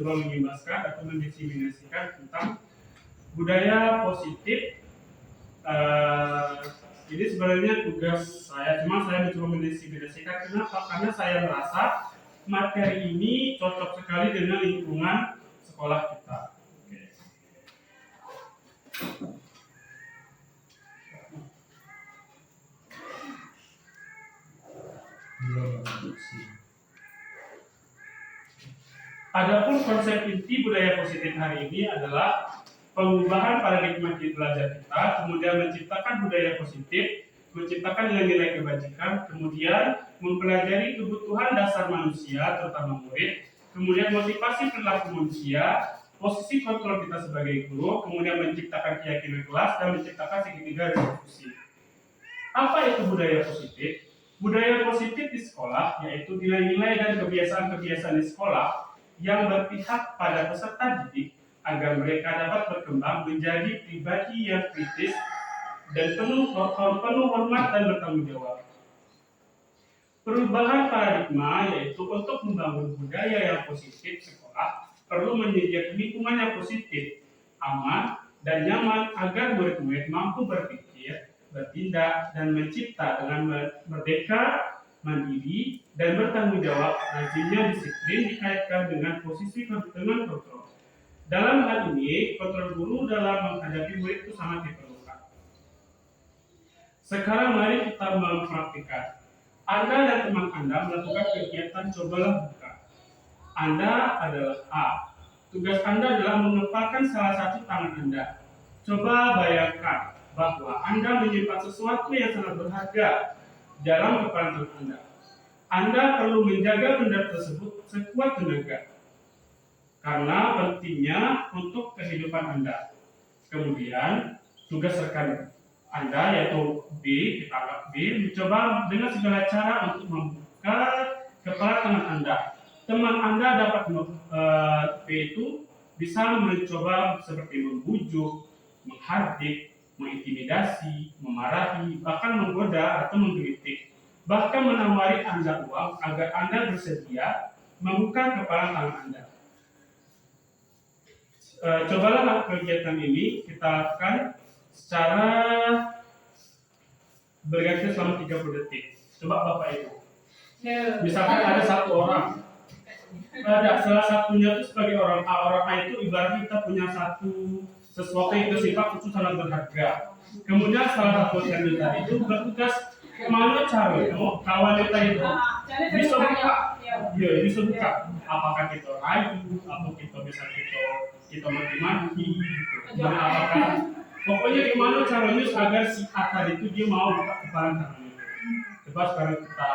mencoba mengimbaskan atau mendiseminasikan tentang budaya positif. Ini sebenarnya tugas saya, cuma saya mencoba mendiseminasikan. Kenapa? Karena saya merasa materi ini cocok sekali dengan lingkungan sekolah kita. Adapun konsep inti budaya positif hari ini adalah pengubahan paradigma belajar kita, kemudian menciptakan budaya positif, menciptakan nilai-nilai kebajikan, kemudian mempelajari kebutuhan dasar manusia, terutama murid, kemudian motivasi perilaku manusia, posisi kontrol kita sebagai guru, kemudian menciptakan keyakinan kelas, dan menciptakan segitiga diskusi. Apa itu budaya positif? Budaya positif di sekolah yaitu nilai-nilai dan kebiasaan-kebiasaan di sekolah yang berpihak pada peserta didik agar mereka dapat berkembang menjadi pribadi yang kritis dan penuh hormat dan bertanggung jawab. Perubahan paradigma yaitu untuk membangun budaya yang positif sekolah perlu menyediakan lingkungan yang positif, aman, dan nyaman agar murid-murid mampu berpikir, bertindak, dan mencipta dengan merdeka, mandiri, dan bertanggung jawab. Rajinnya disiplin dikaitkan dengan posisi dengan kontrol. Dalam hal ini, kontrol guru dalam menghadapi murid itu sangat diperlukan. Sekarang mari kita mempraktikkan. Anda dan teman Anda melakukan kegiatan cobalah buka. Anda adalah A. Tugas Anda adalah mengepalkan salah satu tangan Anda. Coba bayangkan bahwa Anda menyimpan sesuatu yang sangat berharga dalam kepalan tangan Anda. Anda perlu menjaga benda tersebut sekuat tenaga, karena pentingnya untuk kehidupan Anda. Kemudian, tugas rekan Anda yaitu B, kita anggap B, mencoba dengan segala cara untuk membuka kepala tangan Anda. Teman Anda dapat B itu bisa mencoba seperti membujuk, menghardik, mengintimidasi, memarahi, bahkan menggoda atau menggelitik, bahkan menawari Anda uang agar Anda bersedia membuka kepala tangan Anda. Cobalah kegiatan ini kita lakukan secara berganti selama 30 detik. Coba Bapak Ibu. Misalkan ada satu orang, ada salah satunya itu sebagai orang A. Orang A itu ibaratnya kita punya sesuatu yang bersifat khusus sangat berharga. Kemudian salah satu kandidat itu bertugas mana caranya kawan kita itu bisa buka, ya bisa buka. Apakah kita rayu, atau kita bisa kita maki-maki, gitu. Apakah pokoknya gimana caranya agar si A tadi itu dia mau buka kepala tangannya. Coba sekarang kita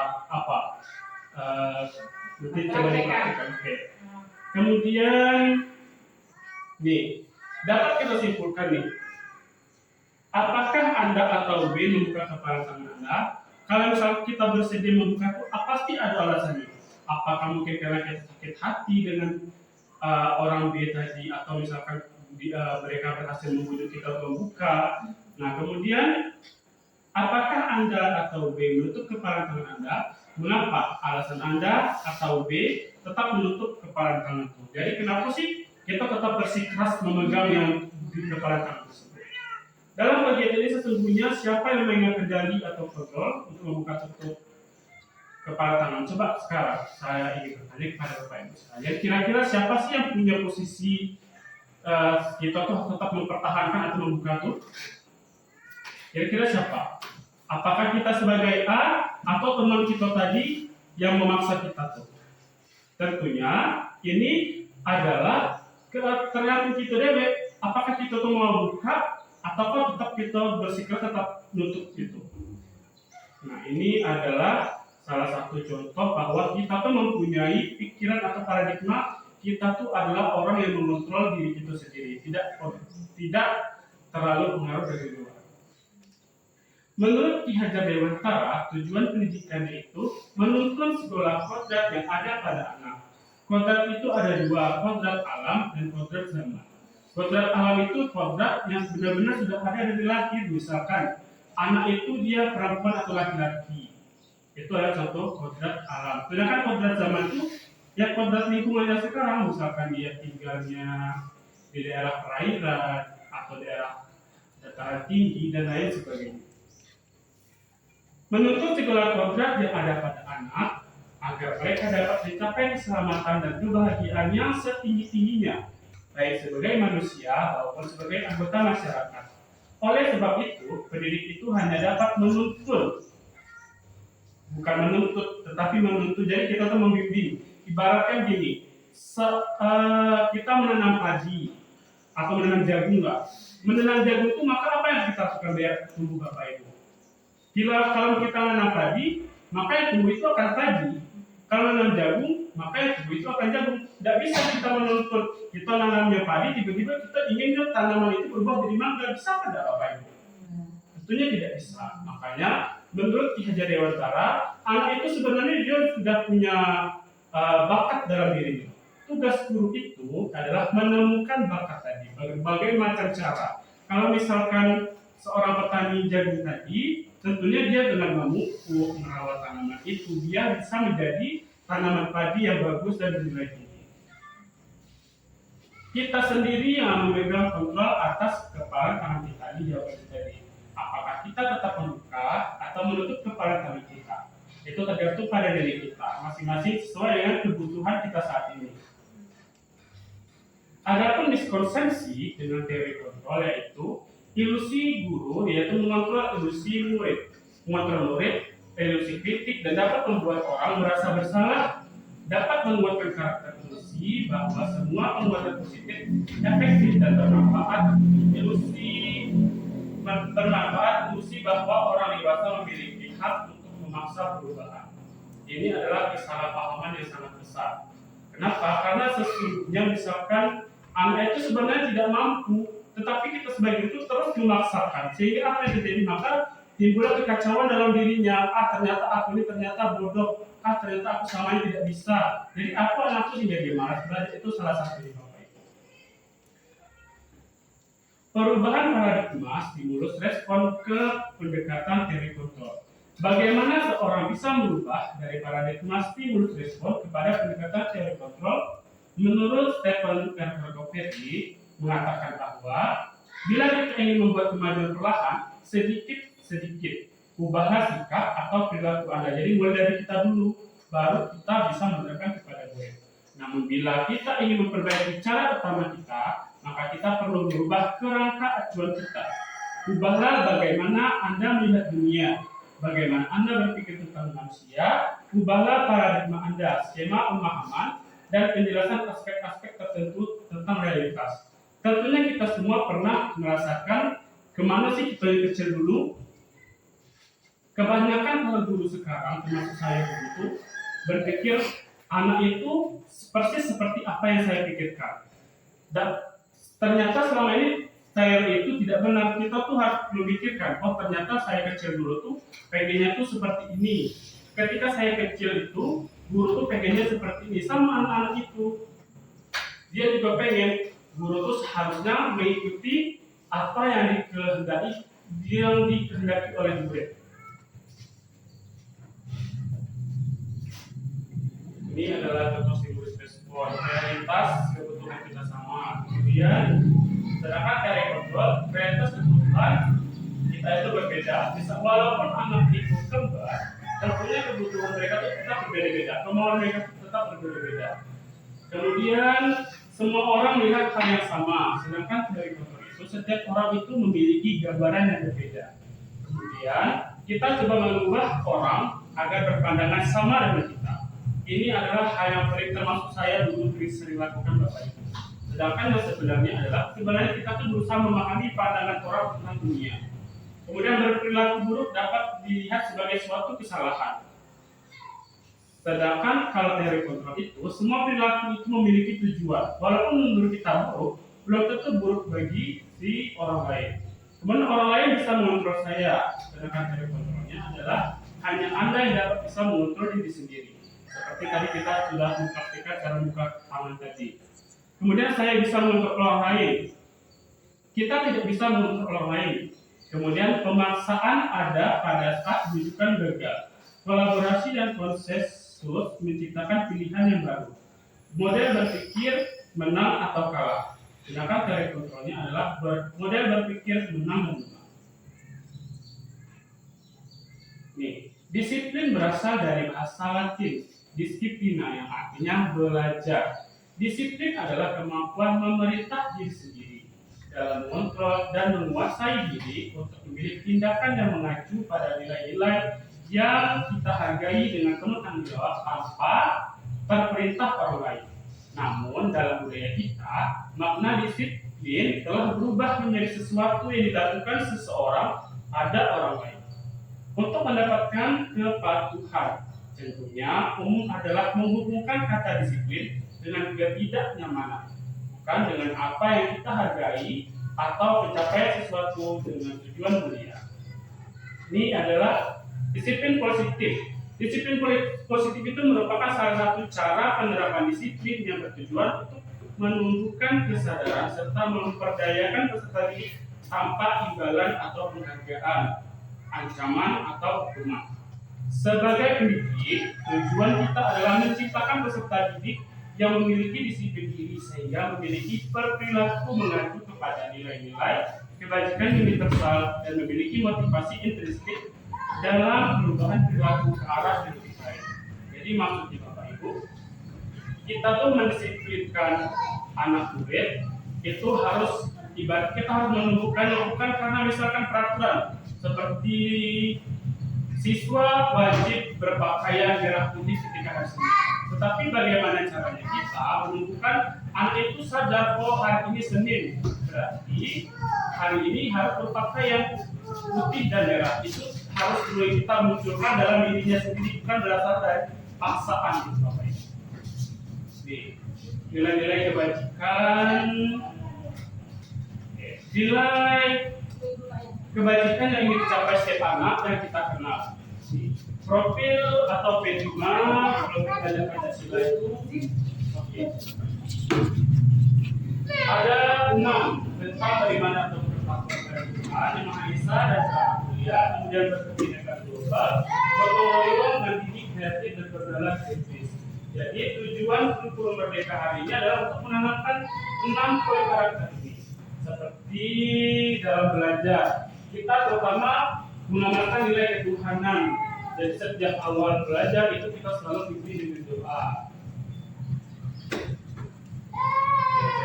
nanti coba dipraktikkan. Oke. Kemudian nih dapat kita simpulkan nih, apakah Anda atau B membuka kepala tangan Anda? Kalau misalnya kita bersedia membuka itu, pasti ada alasannya. Apakah mungkin karena kita sakit hati dengan orang B tadi, atau misalkan mereka berhasil membujuk kita untuk membuka. Nah kemudian, apakah Anda atau B menutup kepala tangan Anda? Mengapa alasan Anda atau B tetap menutup kepala tangan itu? Jadi kenapa sih kita tetap bersikeras memegang yang di kepala tangan tersebut? Dalam bagian ini sesungguhnya siapa yang memegang kendali atau kontrol untuk membuka tutup kepala tangan? Coba sekarang saya ingin bertanya kepada Bapak Ibu sekalian, kira-kira siapa sih yang punya posisi kita tuh tetap mempertahankan atau membuka tuh? Kira-kira siapa? Apakah kita sebagai A atau teman kita tadi yang memaksa kita tuh? Tentunya ini adalah tergantung kita deh. Apakah kita tuh mau buka ataukah tetap kita bersikeras tetap nutup gitu. Nah ini adalah salah satu contoh bahwa kita tuh mempunyai pikiran atau paradigma kita tuh adalah orang yang mengontrol diri kita sendiri, tidak terlalu pengaruh dari luar. Menurut Ki Hajar Dewantara, tujuan pendidikan itu menuntun sekolah kodrat yang ada pada anak. Kodrat itu ada dua, kodrat alam dan kodrat zaman. Kodrat alam itu kodrat yang benar-benar sudah ada dari lahir. Misalkan anak itu dia perempuan atau laki-laki, itu adalah contoh kodrat alam. Sedangkan kodrat zaman itu ya kodrat lingkungannya sekarang, misalkan dia tinggalnya di daerah perairan atau daerah dataran tinggi dan lain sebagainya. Menuntut segala kodrat yang ada pada anak agar mereka dapat mencapai keselamatan dan kebahagiaan yang setinggi-tingginya, baik sebagai manusia maupun sebagai anggota masyarakat. Oleh sebab itu, pendidik itu hanya dapat menuntut, bukan menuntut, tetapi menuntut. Jadi kita tuh membimbing. Ibaratkan gini, kita menanam padi atau menanam jagung lah. Menanam jagung itu maka apa yang kita lakukan biar tumbuh Bapak Ibu? Kalau kita menanam padi, maka yang tumbuh itu akan padi. Kalau menanam jagung, maka yang tumbuh itu akan jagung. Tidak bisa kita menuntut kita nanamnya padi, tiba-tiba kita ingin tanaman itu berubah jadi mangga. Bisa tidak Bapak Ibu? Tentunya tidak bisa. Makanya menurut Ki Hajar Dewantara, anak itu sebenarnya dia sudah punya bakat dalam dirinya. Tugas guru itu adalah menemukan bakat tadi, berbagai macam cara. Kalau misalkan seorang petani jagung tadi, tentunya dia dengan memupuk, merawat tanaman itu, dia bisa menjadi tanaman padi yang bagus dan bernilai tinggi. Kita sendiri yang memegang kontrol atas kepala tangan kita di jawaban tadi. Apakah kita tetap membuka atau menutup kepala tangan kita? Itu tergantung pada diri kita, masing-masing sesuai dengan kebutuhan kita saat ini. Adapun miskonsepsi dengan teori kontrol yaitu ilusi guru, yaitu mengontrol ilusi murid, ilusi kritik, dan dapat membuat orang merasa bersalah, dapat menguatkan karakter ilusi bahwa semua penguatan positif, efektif, dan bermanfaat. Ilusi bahwa orang dewasa memiliki hak untuk memaksa perubahan. Ini adalah kesalahpahaman yang sangat besar. Kenapa? Karena sesungguhnya misalkan anak itu sebenarnya tidak mampu, tetapi kita sebagai itu terus memaksakan, sehingga apa yang terjadi? Maka timbullah kekacauan dalam dirinya. Ternyata aku ini ternyata bodoh. Ternyata aku sama ini tidak bisa. Jadi aku anakku sehingga dia malas belajar. Itu salah satu dari Bapak Ibu. Perubahan paradigma stimulus respon ke pendekatan teori kontrol. Bagaimana seorang bisa merubah dari paradigma stimulus respon kepada pendekatan teori kontrol? Menurut Stephen R. Covey mengatakan bahwa bila kita ingin membuat kemajuan perlahan, sedikit-sedikit ubahlah sikap atau perilaku Anda. Jadi mulai dari kita dulu, baru kita bisa menerapkan kepada murid. Namun bila kita ingin memperbaiki cara pertama kita, maka kita perlu merubah kerangka acuan kita. Ubahlah bagaimana Anda melihat dunia, bagaimana Anda berpikir tentang manusia, ubahlah paradigma Anda, skema pemahaman, dan penjelasan aspek-aspek tertentu tentang realitas. Tentunya kita semua pernah merasakan kemana sih kita yang kecil dulu. Kebanyakan orang dulu sekarang, termasuk saya begitu, berpikir anak itu persis seperti apa yang saya pikirkan. Dan ternyata selama ini saya itu tidak benar. Kita tuh harus memikirkan, oh ternyata saya kecil dulu tuh pengennya tuh seperti ini. Ketika saya kecil itu, guru tuh pengennya seperti ini. Sama anak-anak itu, dia juga pengen guru tuh seharusnya mengikuti apa yang dikehendaki oleh murid. Ini adalah contoh stimulus respon. Realitas kebutuhan kita sama. Kemudian sedangkan teori kontrol, realitas kebutuhan kita itu berbeda. Walaupun anak itu kembar, tentunya kebutuhan mereka itu tetap berbeda-beda, kemauan mereka tetap berbeda-beda. Kemudian semua orang melihat hal yang sama, sedangkan teori kontrol itu setiap orang itu memiliki gambaran yang berbeda. Kemudian kita coba mengubah orang agar berpandangan sama dengan kita. Ini adalah hal yang paling termasuk saya dulu sering lakukan Bapak Ibu. Sedangkan yang sebenarnya kita tuh berusaha memahami pandangan orang tentang dunia. Kemudian berperilaku buruk dapat dilihat sebagai suatu kesalahan. Sedangkan kalau teori kontrol itu, semua perilaku itu memiliki tujuan. Walaupun menurut kita buruk, belum tentu buruk bagi si orang lain. Kemudian orang lain bisa mengontrol saya. Sedangkan teori kontrolnya adalah hanya Anda yang dapat bisa mengontrol diri sendiri. Seperti tadi kita sudah mempraktikkan cara buka tangan tadi. Kemudian saya bisa mengontrol orang lain. Kita tidak bisa mengontrol orang lain. Kemudian pemaksaan ada pada saat rujukan gagal. Kolaborasi dan konsensus menciptakan pilihan yang baru. model berpikir menang atau kalah. Sedangkan teori kontrolnya adalah model berpikir menang dan menang. Nih, disiplin berasal dari bahasa Latin disciplina yang artinya belajar. Disiplin adalah kemampuan memerintah diri sendiri dalam mengontrol dan menguasai diri untuk memilih tindakan yang mengacu pada nilai-nilai yang kita hargai dengan penuh tanggung jawab tanpa terperintah orang lain. Namun dalam budaya kita, makna disiplin telah berubah menjadi sesuatu yang dilakukan seseorang pada orang lain untuk mendapatkan kepatuhan. Tentunya umum adalah menghubungkan kata disiplin dengan ketidaknyamanan, bukan dengan apa yang kita hargai atau pencapaian sesuatu dengan tujuan mulia. Ini adalah disiplin positif. Disiplin positif itu merupakan salah satu cara penerapan disiplin yang bertujuan untuk menumbuhkan kesadaran serta memperdayakan peserta didik tanpa imbalan atau penghargaan, ancaman atau hukuman. Sebagai pendidik, tujuan kita adalah menciptakan peserta didik yang memiliki disiplin diri sehingga memiliki perilaku mengacu kepada nilai-nilai kebajikan universal dan memiliki motivasi intrinsik dalam perubahan perilaku ke arah yang lebih baik. Jadi maksudnya Bapak Ibu, kita tuh mendisiplinkan anak murid itu harus ibarat kita harus menumbuhkan bukan karena misalkan peraturan seperti siswa wajib berpakaian merah putih ketika hari Senin. Tetapi bagaimana caranya kita menumbuhkan anak itu sadar bahwa hari ini Senin, berarti hari ini harus berpakaian putih dan merah. Itu harus mulai kita munculkan dalam dirinya sendiri, bukan berasal dari paksaan itu Bapak Ibu. Nilai-nilai kebajikan, nilai kebajikan yang ingin dicapai setiap anak yang kita kenal. Profil atau P5 kalau kita lihat Pancasila itu ada 6 tentang bagaimana untuk bertakwa kepada Tuhan, yang Maha Esa dan cara mulia, kemudian berkebinekaan global, gotong royong, mendidik, kreatif dan berdaulat etis. Jadi tujuan kurikulum Merdeka hari ini adalah untuk menanamkan 6 poin karakter ini. Seperti dalam belajar, kita terutama mengamalkan nilai ketuhanan. Jadi sejak awal belajar itu kita selalu dipimpin dengan doa.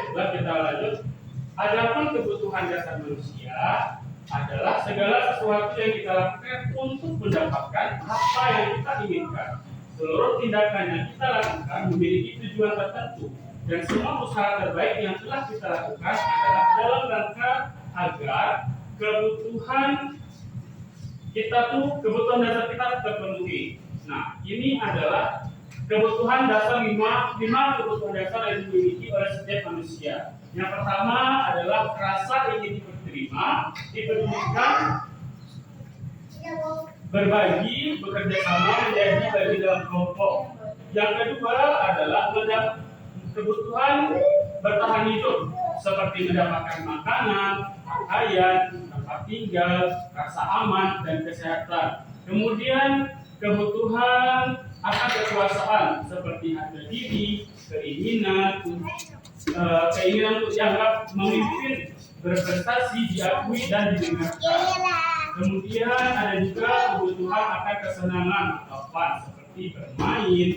Setelah kita lanjut, adapun kebutuhan dasar manusia adalah segala sesuatu yang kita lakukan untuk mendapatkan apa yang kita inginkan. Seluruh tindakan yang kita lakukan memiliki tujuan tertentu, dan semua usaha terbaik yang telah kita lakukan adalah dalam rangka agar kebutuhan dasar kita terpenuhi. Nah, ini adalah kebutuhan dasar lima kebutuhan dasar yang dimiliki oleh setiap manusia. Yang pertama adalah rasa ingin diterima, dipedulikan, berbagi, bekerja sama, menjadi bagian dalam kelompok. Yang kedua adalah kebutuhan bertahan hidup, seperti mendapatkan makanan, pakaian, tempat tinggal, rasa aman, dan kesehatan. Kemudian kebutuhan akan kekuasaan, seperti harga diri, keinginan untuk dianggap memimpin, berprestasi, diakui, dan didengarkan. Kemudian ada juga kebutuhan akan kesenangan atau fun, seperti bermain,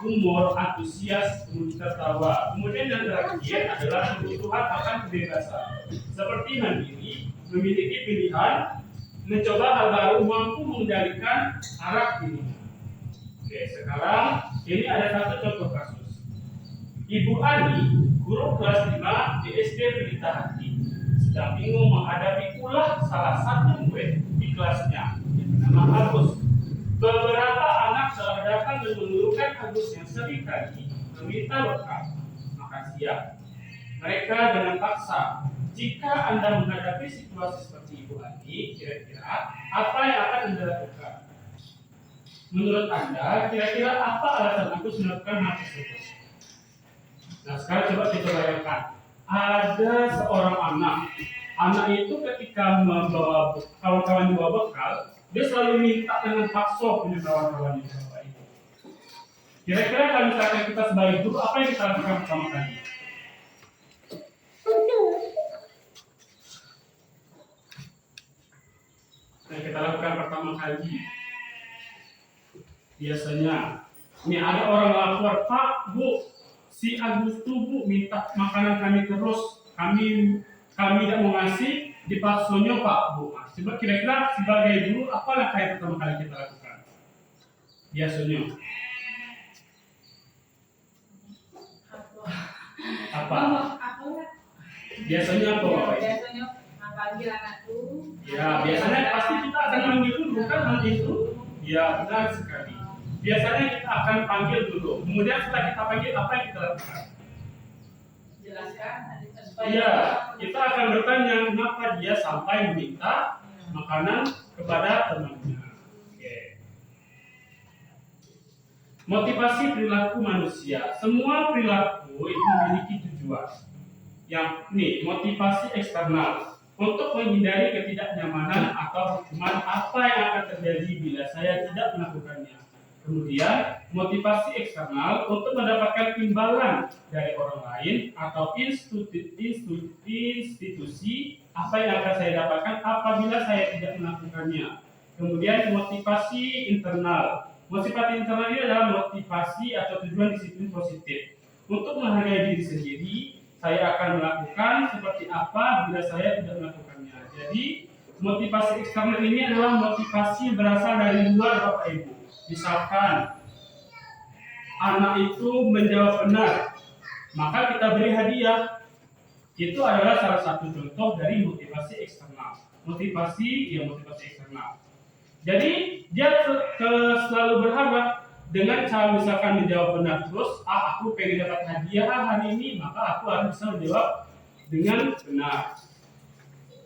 humor, antusias, kemudian tertawa. Kemudian yang terakhir adalah kebutuhan akan kebebasan, seperti mandiri, memiliki pilihan, mencoba hal baru, mampu mengendalikan arah dirinya. Oke, sekarang ini ada satu contoh kasus. Ibu Ani, guru kelas 5 di SD Pelita Hati, sedang bingung menghadapi ulah salah satu murid di kelasnya yang bernama Agus. Beberapa anak telah datang dan mengeluhkan Agus yang seringkali meminta bekal. Maka siap mereka dengan paksa. Jika Anda menghadapi situasi seperti Ibu Ani, kira-kira apa yang akan Anda lakukan? Menurut Anda, kira-kira apa alasan Agus melakukan hal tersebut? Nah, sekarang coba kita bayangkan. Ada seorang anak itu ketika membawa kawan-kawan dibawa bekal, dia selalu minta dengan paksa punya kawan-kawan itu. Kira-kira kalau misalkan kita sebagai guru, apa yang kita lakukan pertama kali? Yang kita lakukan pertama kali, biasanya, ini ada orang lapor, Pak, Bu, si Agus tuh Bu minta makanan kami terus, kami tidak mau ngasih, dipaksonya Pak, Bu. Nah, coba kira-kira sebagai guru, apa langkah yang pertama kali kita lakukan? Biasanya. Apa? Biasanya apa? Biasanya panggil anakku. Ya, biasanya pasti kita akan manggil dulu kan hal itu. Ya, benar sekali. Biasanya kita akan panggil dulu. Kemudian setelah kita panggil, apa yang kita lakukan? Jelaskan. Iya, kita akan bertanya kenapa dia sampai meminta makanan kepada temannya. Oke. Motivasi perilaku manusia. Semua perilaku itu memiliki tujuan. Yang nih, motivasi eksternal untuk menghindari ketidaknyamanan atau hukuman apa yang akan terjadi bila saya tidak melakukannya. Kemudian, motivasi eksternal untuk mendapatkan imbalan dari orang lain atau institusi apa yang akan saya dapatkan apabila saya tidak melakukannya. Kemudian, motivasi internal. Motivasi internal ini adalah motivasi atau tujuan disiplin positif. Untuk menghargai diri sendiri, saya akan melakukan seperti apa bila saya tidak melakukannya. Jadi, motivasi eksternal ini adalah motivasi berasal dari luar Bapak Ibu. Misalkan, anak itu menjawab benar, maka kita beri hadiah. Itu adalah salah satu contoh dari motivasi eksternal. Motivasi eksternal. Jadi, dia selalu berharap dengan cara misalkan menjawab benar terus, aku pengen dapat hadiah hari ini, maka aku harus bisa menjawab dengan benar.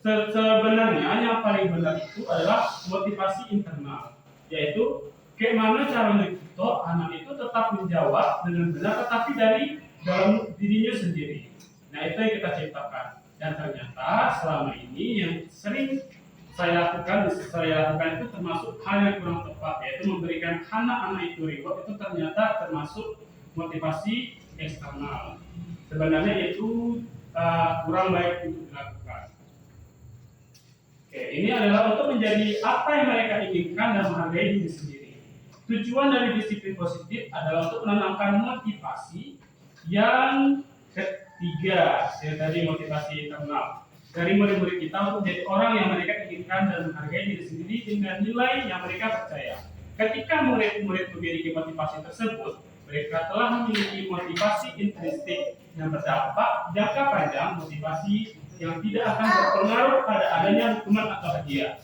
Sebenarnya yang paling benar itu adalah motivasi internal, yaitu bagaimana caranya kita anak itu tetap menjawab dengan benar, tetapi dari dalam dirinya sendiri. Nah, itu yang kita ciptakan. Dan ternyata selama ini yang sering saya lakukan itu termasuk hal yang kurang tepat, yaitu memberikan anak-anak itu reward, itu ternyata termasuk motivasi eksternal. Sebenarnya itu kurang baik untuk dilakukan. Oke, ini adalah untuk menjadi apa yang mereka inginkan dan menghargai diri sendiri. Tujuan dari disiplin positif adalah untuk menanamkan motivasi yang ketiga, yang tadi motivasi internal. Dari murid-murid kita untuk menjadi orang yang mereka inginkan dan menghargai diri sendiri dengan nilai yang mereka percaya. Ketika murid-murid memiliki motivasi tersebut, mereka telah memiliki motivasi intrinsik yang berdampak jangka panjang, motivasi yang tidak akan berpengaruh pada adanya hukuman atau hadiah.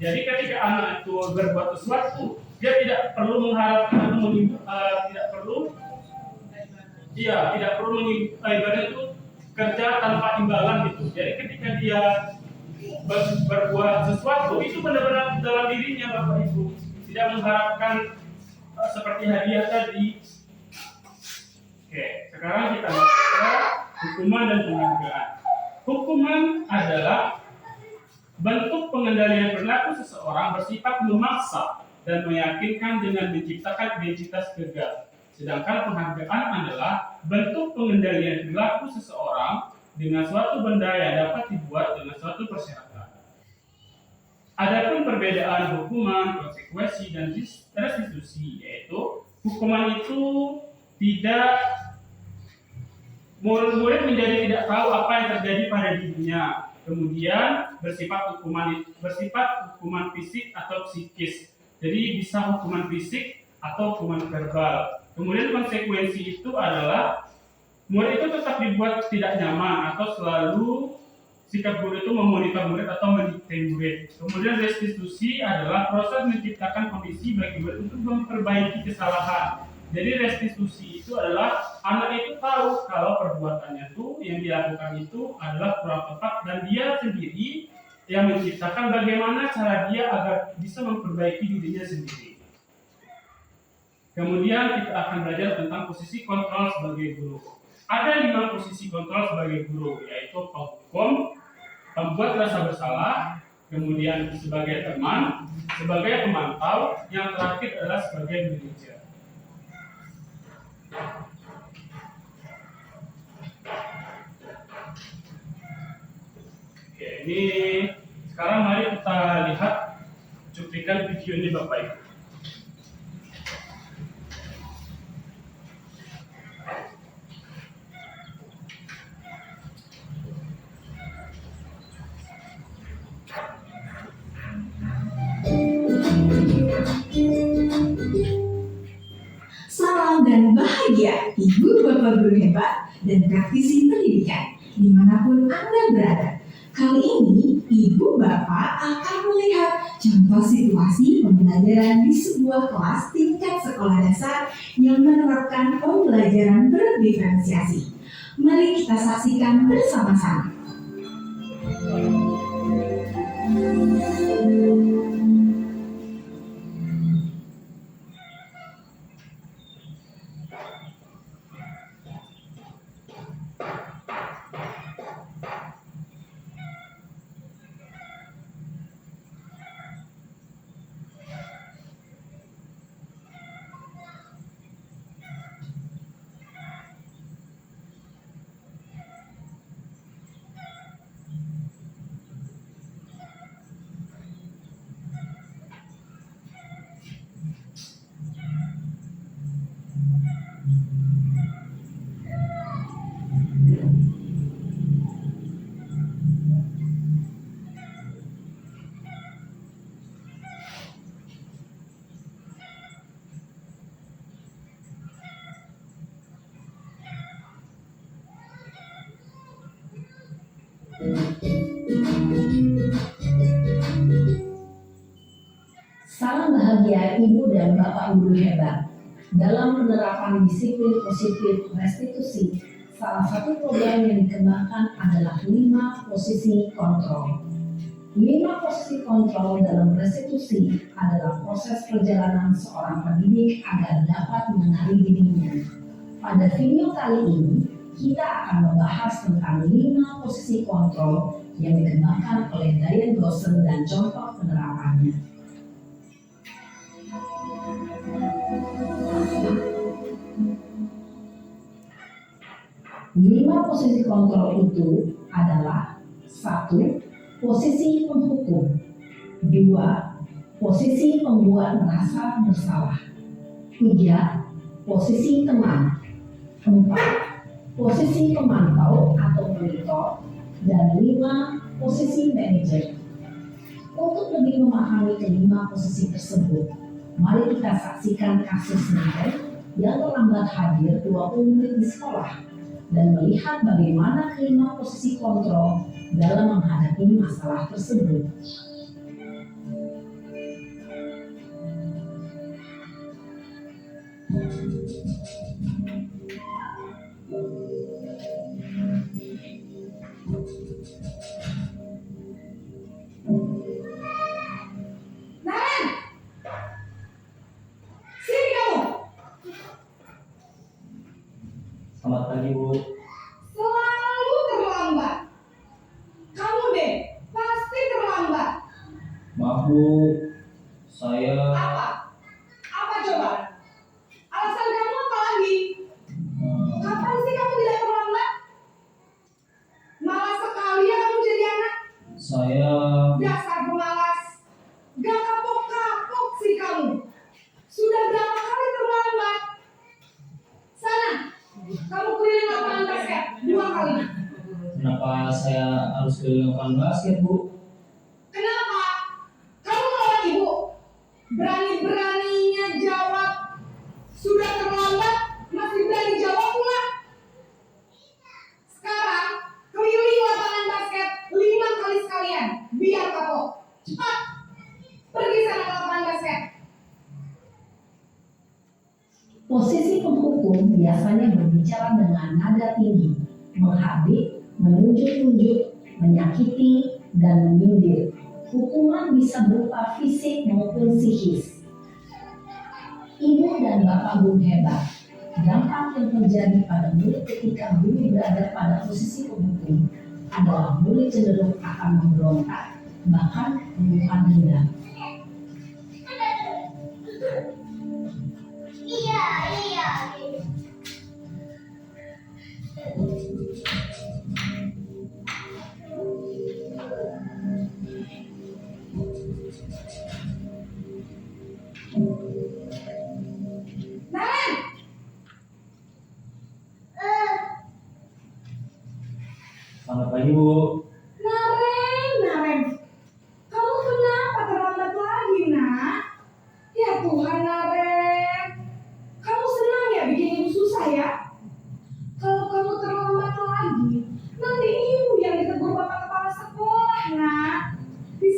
Jadi ketika anak itu berbuat sesuatu, dia tidak perlu mengharapkan atau tidak perlu ibadah itu kerja tanpa imbalan gitu. Jadi ketika dia berbuat sesuatu itu benar-benar dalam dirinya Bapak Ibu, tidak mengharapkan seperti hadiah tadi. Oke, sekarang kita lihat ke hukuman dan penghargaan. Hukuman adalah bentuk pengendalian perilaku seseorang bersifat memaksa dan meyakinkan dengan menciptakan identitas gagal. Sedangkan penghargaan adalah bentuk pengendalian perilaku seseorang dengan suatu benda yang dapat dibuat dengan suatu persyaratan. Adapun perbedaan hukuman, konsekuensi, dan restitusi, yaitu hukuman itu tidak murid-murid menjadi tidak tahu apa yang terjadi pada dirinya. Kemudian bersifat hukuman fisik atau psikis. Jadi bisa hukuman fisik atau hukuman verbal. Kemudian konsekuensi itu adalah murid itu tetap dibuat tidak nyaman atau selalu sikap guru itu memonitor murid atau mendikte murid. Kemudian restitusi adalah proses menciptakan kondisi bagi murid untuk memperbaiki kesalahan. Jadi restitusi itu adalah anak itu tahu kalau perbuatannya itu yang dilakukan itu adalah kurang tepat dan dia sendiri yang menciptakan bagaimana cara dia agar bisa memperbaiki dirinya sendiri. Kemudian kita akan belajar tentang posisi kontrol sebagai guru. Ada 5 posisi kontrol sebagai guru, yaitu penghukum, pembuat rasa bersalah, kemudian sebagai teman, sebagai pemantau, yang terakhir adalah sebagai manajer. Oke, ini sekarang mari kita lihat cuplikan video ini Bapak Ibu. Salam dan bahagia Ibu Bapak Guru hebat dan praktisi pendidikan dimanapun Anda berada. Kali ini Ibu Bapak akan melihat contoh situasi pembelajaran di sebuah kelas tingkat sekolah dasar yang menerapkan pembelajaran berdiferensiasi. Mari kita saksikan bersama-sama. Salam bahagia Ibu dan Bapak Guru hebat. Dalam penerapan disiplin positif restitusi, salah satu program yang dikembangkan adalah 5 posisi kontrol. 5 posisi kontrol dalam restitusi adalah proses perjalanan seorang pendidik agar dapat mengenali dirinya. Pada video kali ini, kita akan membahas tentang 5 posisi kontrol yang dikembangkan oleh Diane Gosling dan contoh penerapannya. 5 posisi kontrol itu adalah 1. Posisi penghukum. 2. Posisi pembuat merasa bersalah. 3. Posisi teman. 4. Posisi pemantau atau monitor. Dan 5. Posisi manajer. Untuk lebih memahami kelima posisi tersebut, mari kita saksikan kasus Nathan yang terlambat hadir 20 menit di sekolah dan melihat bagaimana kelima posisi kontrol dalam menghadapi masalah tersebut. Naren! Sini kamu! Selamat pagi, Bu. Selalu terlambat. Kamu deh, pasti terlambat. Maaf, Bu. Saya Apa? Apa coba? Alasan kamu apa lagi? Kapan sih kamu tidak terlambat? Malas sekali ya kamu jadi anak. saya Dasar pemalas. Gak kapok-kapok sih kamu. Sudah berapa kali terlambat? Sana, kamu keliling lapangan basket 2 kali. kenapa saya harus keliling lapangan basket, Bu? Kenapa? Kamu melawan ibu. Berani-beraninya jawab. Sudah terlambat, masih berani jawab pula. Sekarang, keliling lapangan basket 5 kali sekalian. Biar kapok. Cepat. Pergi sana ke lapangan basket. Posisi penghukum biasanya berbicara dengan nada tinggi, menghardik, menunjuk-nunjuk, menyakiti, dan menyindir. Hukuman bisa berupa fisik maupun psikis. Ibu dan Bapak Guru hebat. Dampak yang terjadi pada murid ketika guru berada pada posisi penghukum adalah murid cenderung akan memberontak, bahkan menyimpan dendam.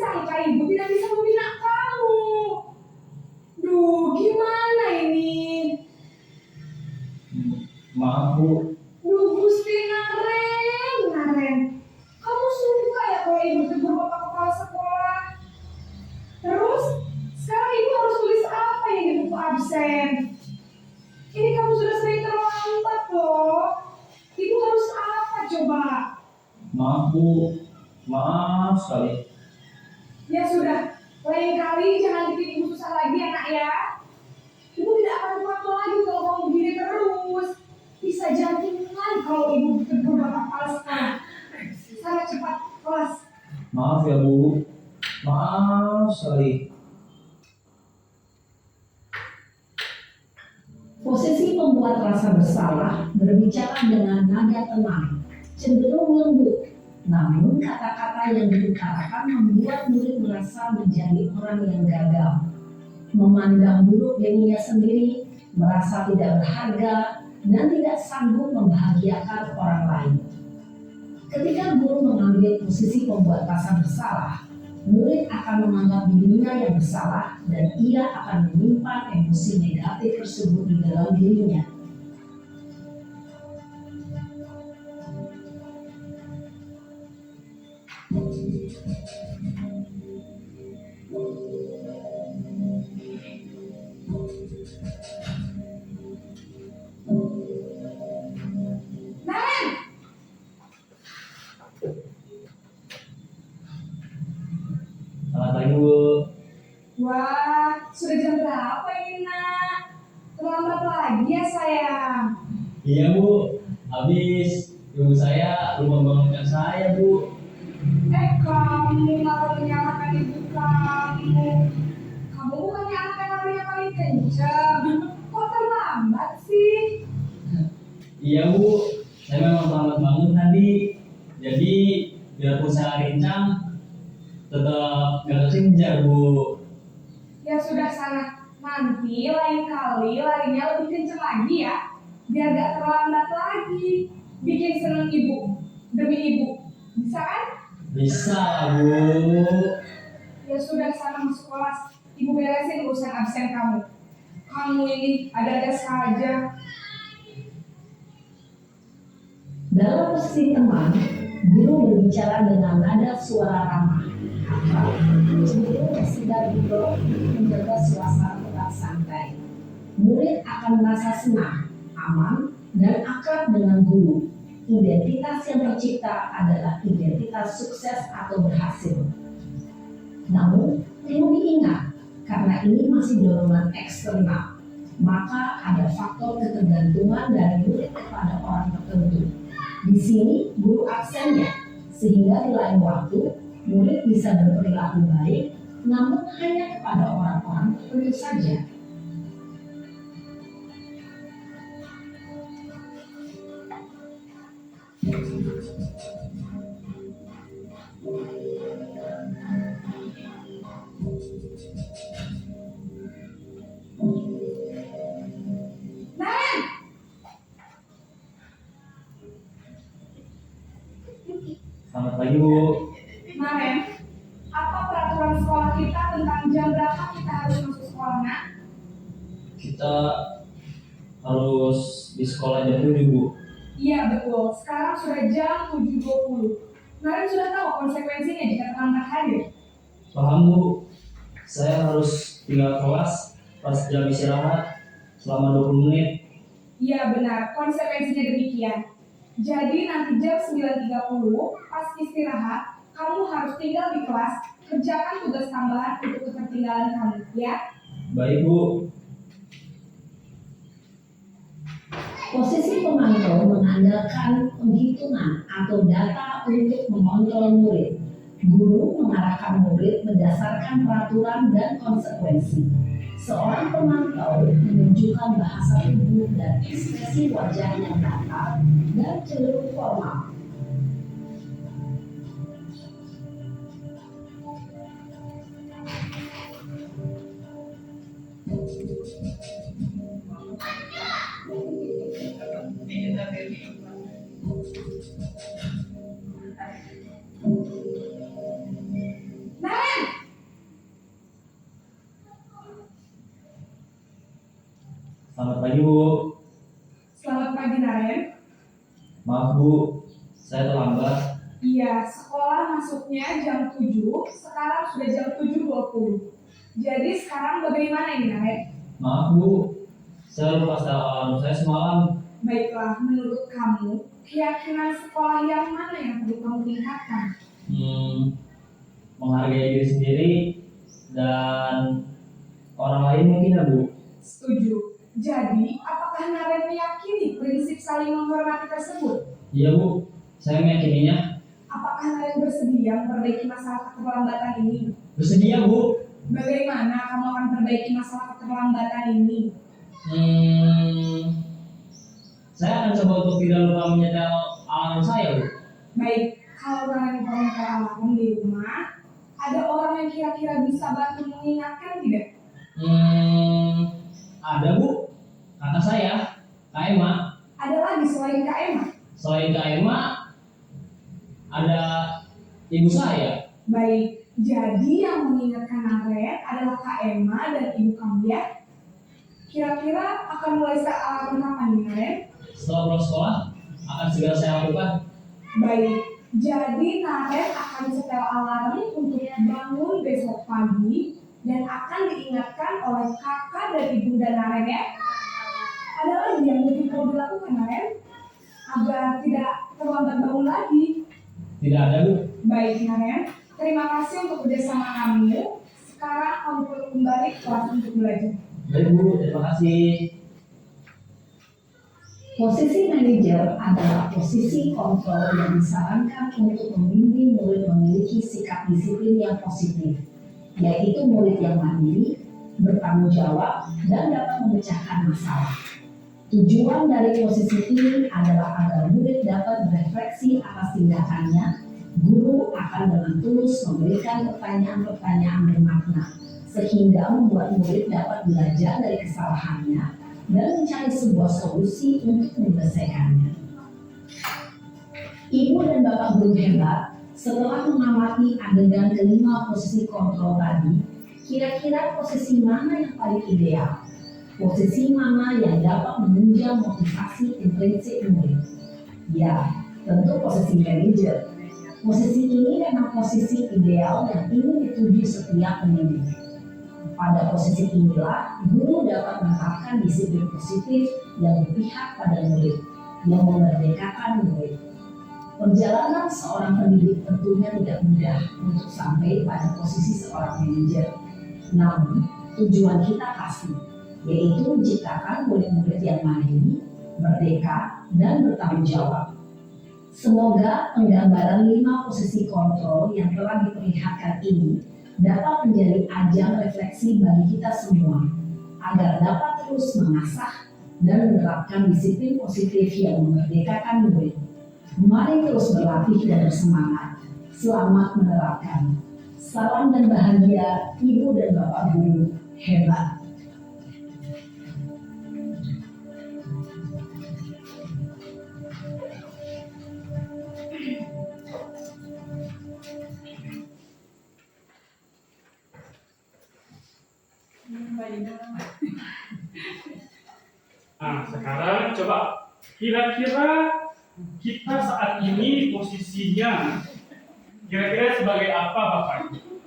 disangka ibu tidak bisa membina kamu. Duh, gimana ini? Maaf Bu, Duh, Gusti Naren. Kamu suka ya kalau ibu tegur bapak kepala sekolah? Terus, sekarang ibu harus tulis apa yang di buku absen? Ini kamu sudah sering terlambat loh. Ibu harus apa coba? maaf Bu, maaf sekali. Ya sudah, lain kali jangan bikin ibu susah lagi ya nak ya. Ibu tidak akan kuat lagi kalau kamu begini terus. Bisa jadi kan kalau ibu ditegur bapak kepala sekolah. Sana cepat kelas. Maaf ya Bu, maaf sekali. Posisi pembuat rasa bersalah berbicara dengan nada tenang, cenderung lembut. Namun kata-kata yang diutarakan membuat murid merasa menjadi orang yang gagal, memandang buruk dirinya sendiri, merasa tidak berharga, dan tidak sanggup membahagiakan orang lain. Ketika guru mengambil posisi pembuat rasa bersalah, murid akan menganggap dirinya yang bersalah dan ia akan menyimpan emosi negatif tersebut di dalam dirinya. Naren, Selamat pagi Bu. wah sudah jam berapa ini nak? Terlambat lagi ya sayang. Iya Bu, habis ibu saya lupa bangunkan saya Bu. Kamu malah menyalahkan ibu kamu. Kamu bukannya anak yang larinya paling kencang. Kok terlambat sih? Iya Bu, saya memang selamat bangun tadi. Jadi biarpun saya rincang, tetap gak kekejar Bu. Ya sudah sana. Nanti lain kali larinya lebih kencang lagi ya. Biar gak terlambat lagi. Bikin seneng ibu. Demi ibu. Bisa kan? Bisa Bu. Ya sudah sana masuk kelas. Ibu beresin urusan absen kamu. Kamu ini ada-ada saja. Dalam posisi teman, guru berbicara dengan nada suara ramah, akrab, cenderung bersinar duduk menjaga suasana tetap santai. Murid akan merasa senang, aman, dan akrab dengan guru. Identitas yang tercipta adalah identitas sukses atau berhasil. Namun, perlu diingat, karena ini masih dorongan eksternal, maka ada faktor ketergantungan dari murid kepada orang tertentu. Di sini guru absennya, sehingga di lain waktu murid bisa berperilaku baik, namun hanya kepada orang-orang tertentu saja. Naren! Selamat pagi Bu. Naren, apa peraturan sekolah kita tentang jam berapa kita harus masuk sekolah nak? Kita harus di sekolah jam 7 Bu. Iya betul, sekarang sudah jam 7.20. Naren sudah tahu konsekuensinya jika terlambat hadir. Paham Bu. Saya harus tinggal kelas pas jam istirahat selama 20 menit. Iya benar, konsekuensinya demikian. Jadi nanti jam 9.30 pas istirahat, kamu harus tinggal di kelas, kerjakan tugas tambahan untuk ketertinggalan kamu, ya? Baik Bu. Posisi pemantau mengandalkan penghitungan atau data untuk mengontrol murid. Guru mengarahkan murid berdasarkan peraturan dan konsekuensi. Seorang pemantau menunjukkan bahasa tubuh dan ekspresi wajah yang datar dan cenderung formal. Naren! Selamat pagi Bu. Selamat pagi Naren. Maaf Bu, saya terlambat. Iya, sekolah masuknya jam 7, sekarang sudah jam 7.20. Jadi sekarang bagaimana ini Naren? Maaf Bu, saya lupa setel alarm saya semalam. Baiklah, menurut kamu, keyakinan sekolah yang mana yang perlu kamu tingkatkan? Menghargai diri sendiri dan orang lain mungkin ya Bu. Setuju. Jadi, apakah Naren meyakini prinsip saling menghormati tersebut? Iya Bu, saya meyakininya. Apakah Naren bersedia memperbaiki masalah keterlambatan ini? Bersedia Bu. Bagaimana kamu akan perbaiki masalah keterlambatan ini? Saya akan coba untuk tidak lupa menyetel alarm saya Bu. Baik, kalau Naren punya alarm di rumah, ada orang yang kira-kira bisa bantu mengingatkan tidak? Ada Bu, kakak saya, Kak Emma. Ada lagi selain Kak Emma? Selain Kak Emma, ada ibu saya. Baik, jadi yang mengingatkan Naren adalah Kak Emma dan ibu kamu ya? Kira-kira akan mulai set alarm kapan nih Naren? Setelah pulang sekolah, akan segera saya lakukan. Baik, jadi Naren akan setel alarm untuk bangun besok pagi dan akan diingatkan oleh kakak dan ibunda Naren ya. Ada lagi yang mungkin perlu dilakukan Naren agar tidak terlambat bangun lagi. Tidak ada Bu. Baik Naren, terima kasih untuk kerjasama kamu. Sekarang kamu perlu kembali ke kelas untuk belajar. Baik Bu, terima kasih. Posisi manajer adalah posisi kontrol yang disarankan untuk membimbing murid memiliki sikap disiplin yang positif, yaitu murid yang mandiri, bertanggung jawab, dan dapat memecahkan masalah. Tujuan dari posisi ini adalah agar murid dapat berefleksi atas tindakannya. Guru akan dengan tulus memberikan pertanyaan-pertanyaan bermakna, sehingga membuat murid dapat belajar dari kesalahannya dan mencari sebuah solusi untuk menyelesaikannya. Ibu dan Bapak guru hebat, setelah mengamati adegan kelima posisi kontrol tadi, kira-kira posisi mana yang paling ideal? Posisi mana yang dapat menunjang motivasi intrinsik murid? Ya, tentu posisi manajer. Posisi ini memang posisi ideal yang ingin dituju setiap pendidik. Pada posisi inilah, guru dapat menerapkan disiplin positif yang berpihak pada murid, yang memerdekakan murid. Perjalanan seorang pendidik tentunya tidak mudah untuk sampai pada posisi seorang manajer. Namun, tujuan kita pasti, yaitu menciptakan murid-murid yang mandiri, merdeka, dan bertanggung jawab. Semoga penggambaran 5 posisi kontrol yang telah diperlihatkan ini dapat menjadi ajang refleksi bagi kita semua, agar dapat terus mengasah dan menerapkan disiplin positif yang memerdekakan murid. Mari terus berlatih dan bersemangat. Selamat menerapkan. Salam dan bahagia Ibu dan Bapak Guru hebat. Nah, sekarang coba kira-kira kita saat ini posisinya kira-kira sebagai apa Bapak?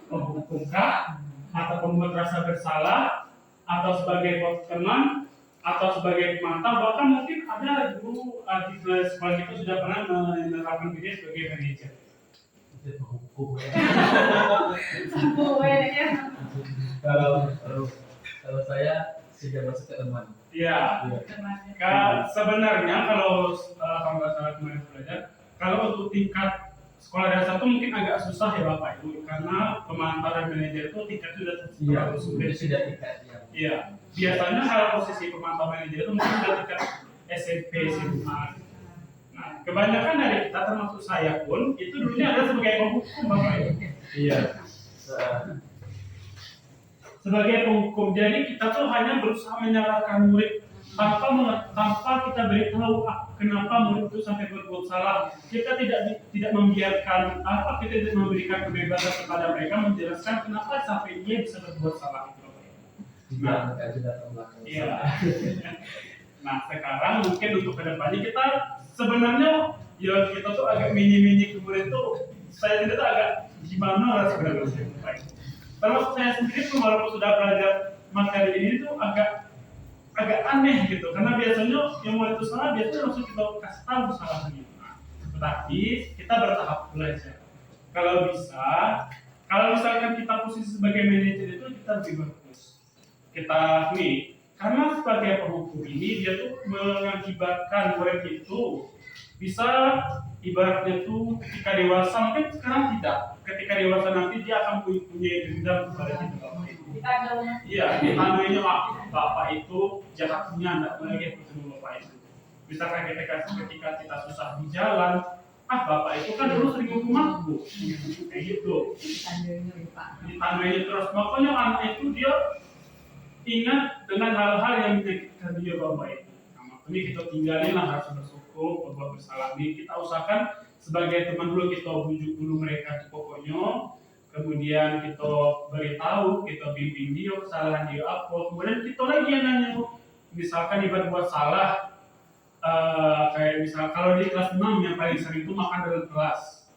Penghukumkah? Atau pembuat rasa bersalah? Atau sebagai teman? Atau sebagai pemantau? Bahkan mungkin ada guru di sekolah kita sudah pernah menerapkan dia sebagai manajer. Kalau saya sudah masuk ke teman. Iya. Sebenarnya kalau kamu nggak salah kemarin belajar, kalau untuk tingkat sekolah dasar itu mungkin agak susah ya Bapak Ibu, karena pemantau dan manajer itu tingkat sudah terlalu sulit. Sudah tingkat. Iya. Biasanya kalau posisi pemantau manajer itu mungkin sudah tingkat SMP, SMA. Nah, kebanyakan dari kita termasuk saya pun itu dulunya ada sebagai penghukum Bapak Ibu. Iya. Sebagai penghukum, jadi kita tuh hanya berusaha menyalahkan murid tanpa kita beritahu kenapa murid itu sampai berbuat salah. Kita tidak membiarkan kita tidak memberikan kebebasan kepada mereka menjelaskan kenapa sampai dia bisa berbuat salah itu. Tidak kaji latar belakang. Iya. Nah sekarang mungkin untuk kedepannya kita sebenarnya ya kita tuh agak mini kemarin tuh saya sendiri tuh agak gimana sebenarnya. Termasuk saya sendiri tuh walaupun sudah belajar materi ini tuh agak aneh gitu karena biasanya yang mulai itu salah biasanya langsung kita kasih tahu salahnya. Tetapi kita bertahap belajar. Kalau misalkan kita posisi sebagai manajer itu kita lebih bagus. Kita nih karena sebagai penghukum ini dia tuh mengakibatkan murid itu bisa ibaratnya tuh ketika dewasa mungkin sekarang tidak ketika dewasa nanti dia akan punya dendam kepada kita bapak itu Kita dong. iya ditandainya bapak itu jahatnya tidak lagi ketemu bapak itu misalkan ketika kita susah di jalan bapak itu kan dulu sering hukum aku kayak gitu ditandainya terus makanya anak itu dia ingat dengan hal-hal yang menyakitkan dia bapak itu. Nah, makanya kita tinggalin lah rasa bersyukur, berbuat bersalah ini. Kita usahakan sebagai teman dulu kita bujuk dulu mereka di pokoknya. Kemudian kita beritahu, kita bimbing dia kesalahan dia apa. Kemudian kita lagi yang nanya, misalkan dia buat salah, kayak misal kalau di kelas 6 yang paling sering itu makan dalam kelas.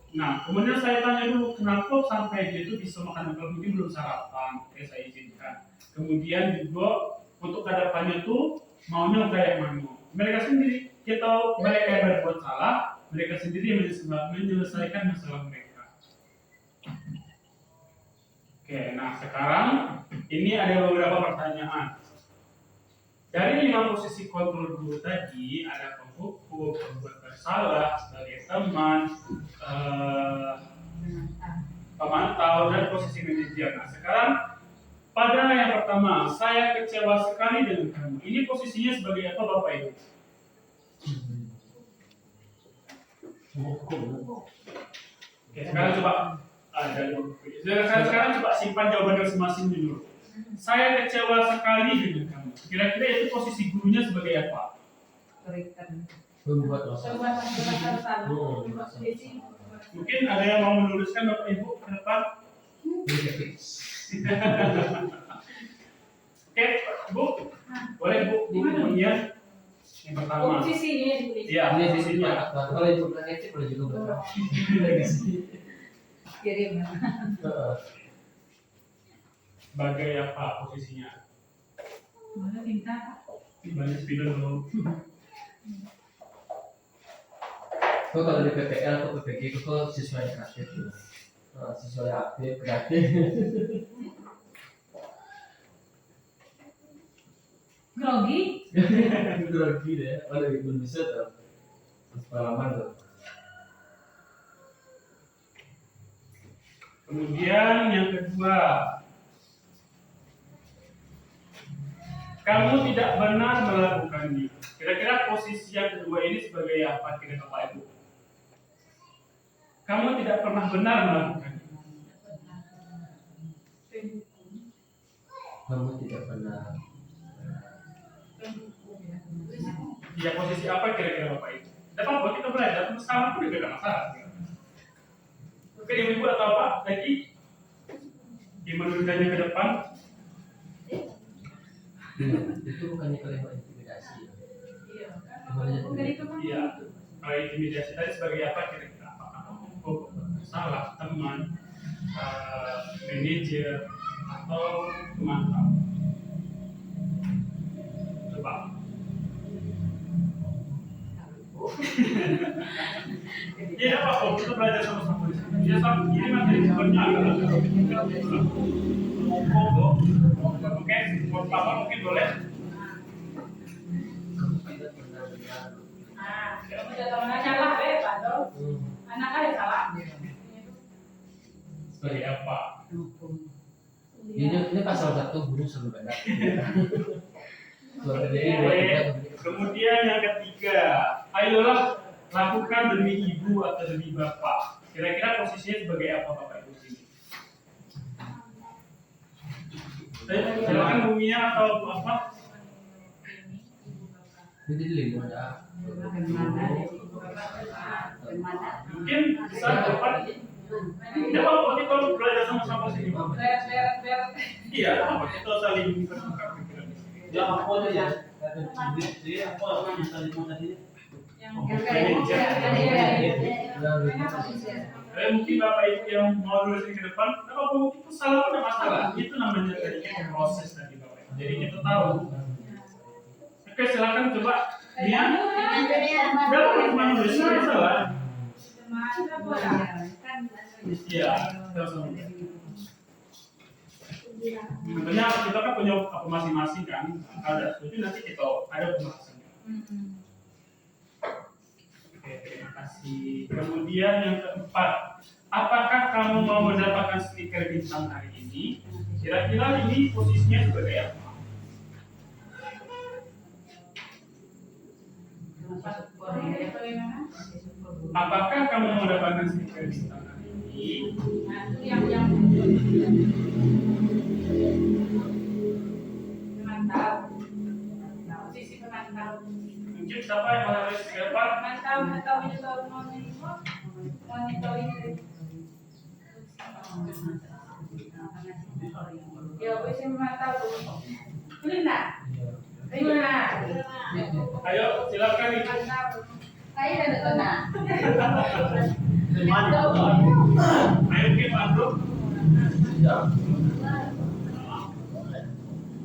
Nah, kemudian saya tanya dulu kenapa sampai dia itu bisa makan dalam kelas mungkin belum sarapan, kayak saya izinkan. Kemudian juga untuk kedepannya tuh maunya kayak mana mereka sendiri mereka yang berbuat salah mereka sendiri yang menyelesaikan masalah mereka. Oke, nah sekarang ini ada beberapa pertanyaan dari 5 posisi kontrol dulu tadi ada penghukum, pembuat bersalah sebagai teman, pemantau dan posisi manajer. Nah sekarang pada yang pertama, saya kecewa sekali dengan kamu. Ini posisinya sebagai apa Bapak Ibu? Oke, sekarang coba sekarang coba simpan jawaban masing-masing dulu. Saya kecewa sekali dengan kamu. Kira-kira itu posisi gurunya sebagai apa? Membuat masalah. Mungkin ada yang mau menuliskan Bapak Ibu ke depan? Oke, Bu, boleh Bu, kemudian yang pertama. Posisi ini ditulis. Iya, Ini di sini posisinya. Pak. Kalau itu negatif boleh juga berapa? Di sini. Kirim. Sebagai apa posisinya? Mana tinta? Banyak spidol dulu. Kalau di PPL atau PPG itu siswa yang aktif tuh. Siswa yang aktif, kreatif. Grogi? Grogi deh. Oh, dari belum bisa tuh. Pengalaman tuh. Kemudian yang kedua, kamu tidak benar melakukannya. Kira-kira posisi yang kedua ini sebagai apa kira Bapak Ibu? Kamu tidak pernah benar melakukannya. Kamu tidak pernah. Ya posisi apa kira-kira Bapak Ibu? Tidak apa-apa kita belajar, terus sama pun tidak ada masalah. Oke, Ibu atau apa lagi? Gimana menurutnya ke depan? Itu bukannya kalimat intimidasi. Iya. Iya. Kalau intimidasi tadi sebagai apa kira-kira? Apakah penghukum, salah teman, manajer, atau pemantau? Coba. Ya apa kita belajar sama-sama di sini. Ya sama ini materi sebenarnya adalah oke, Bapak mungkin boleh. Kamu tidak pernah benar. Kamu jatuh mana salah, Pak dong. Anak ada salah. Sebagai apa? Ini pasal 1 guru selalu benar. Kemudian yang ketiga, ayolah lakukan demi ibu atau demi bapak. Kira-kira posisinya sebagai apa Bapak Ibu sini? Silakan Bumia atau apa? Jadi lingkungan ada. Mungkin bisa dapat. Ya Bapak kita belajar sama-sama sini. Beres. Iya, apa kita saling bertukar pikiran. Ya apa aja ya? Dia apa misalnya tadi? Yang Mungkin Bapak Ibu yang mau lulus ke depan, apa mungkin itu salah pada masalah. Itu namanya tadi proses tadi Bapak Ibu. Jadi kita tahu. Oke, silakan coba Nia. Berapa cuma nulis itu salah? Iya, terus. Sebenarnya kita kan punya apa masing-masing kan. Ada setuju nanti kita ada pembahasannya. Oke, terima kasih. Kemudian yang keempat, apakah kamu mau mendapatkan stiker bintang hari ini? Kira-kira ini posisinya sebagai apa? Apakah kamu mau mendapatkan stiker bintang hari ini? Pemantau. Posisi pemantau. Mungkin siapa yang harus siapa? Ya, wis memantau. Lina. Lina. Ayo, silakan nih. Saya ada tanda. Ayo kita Andro.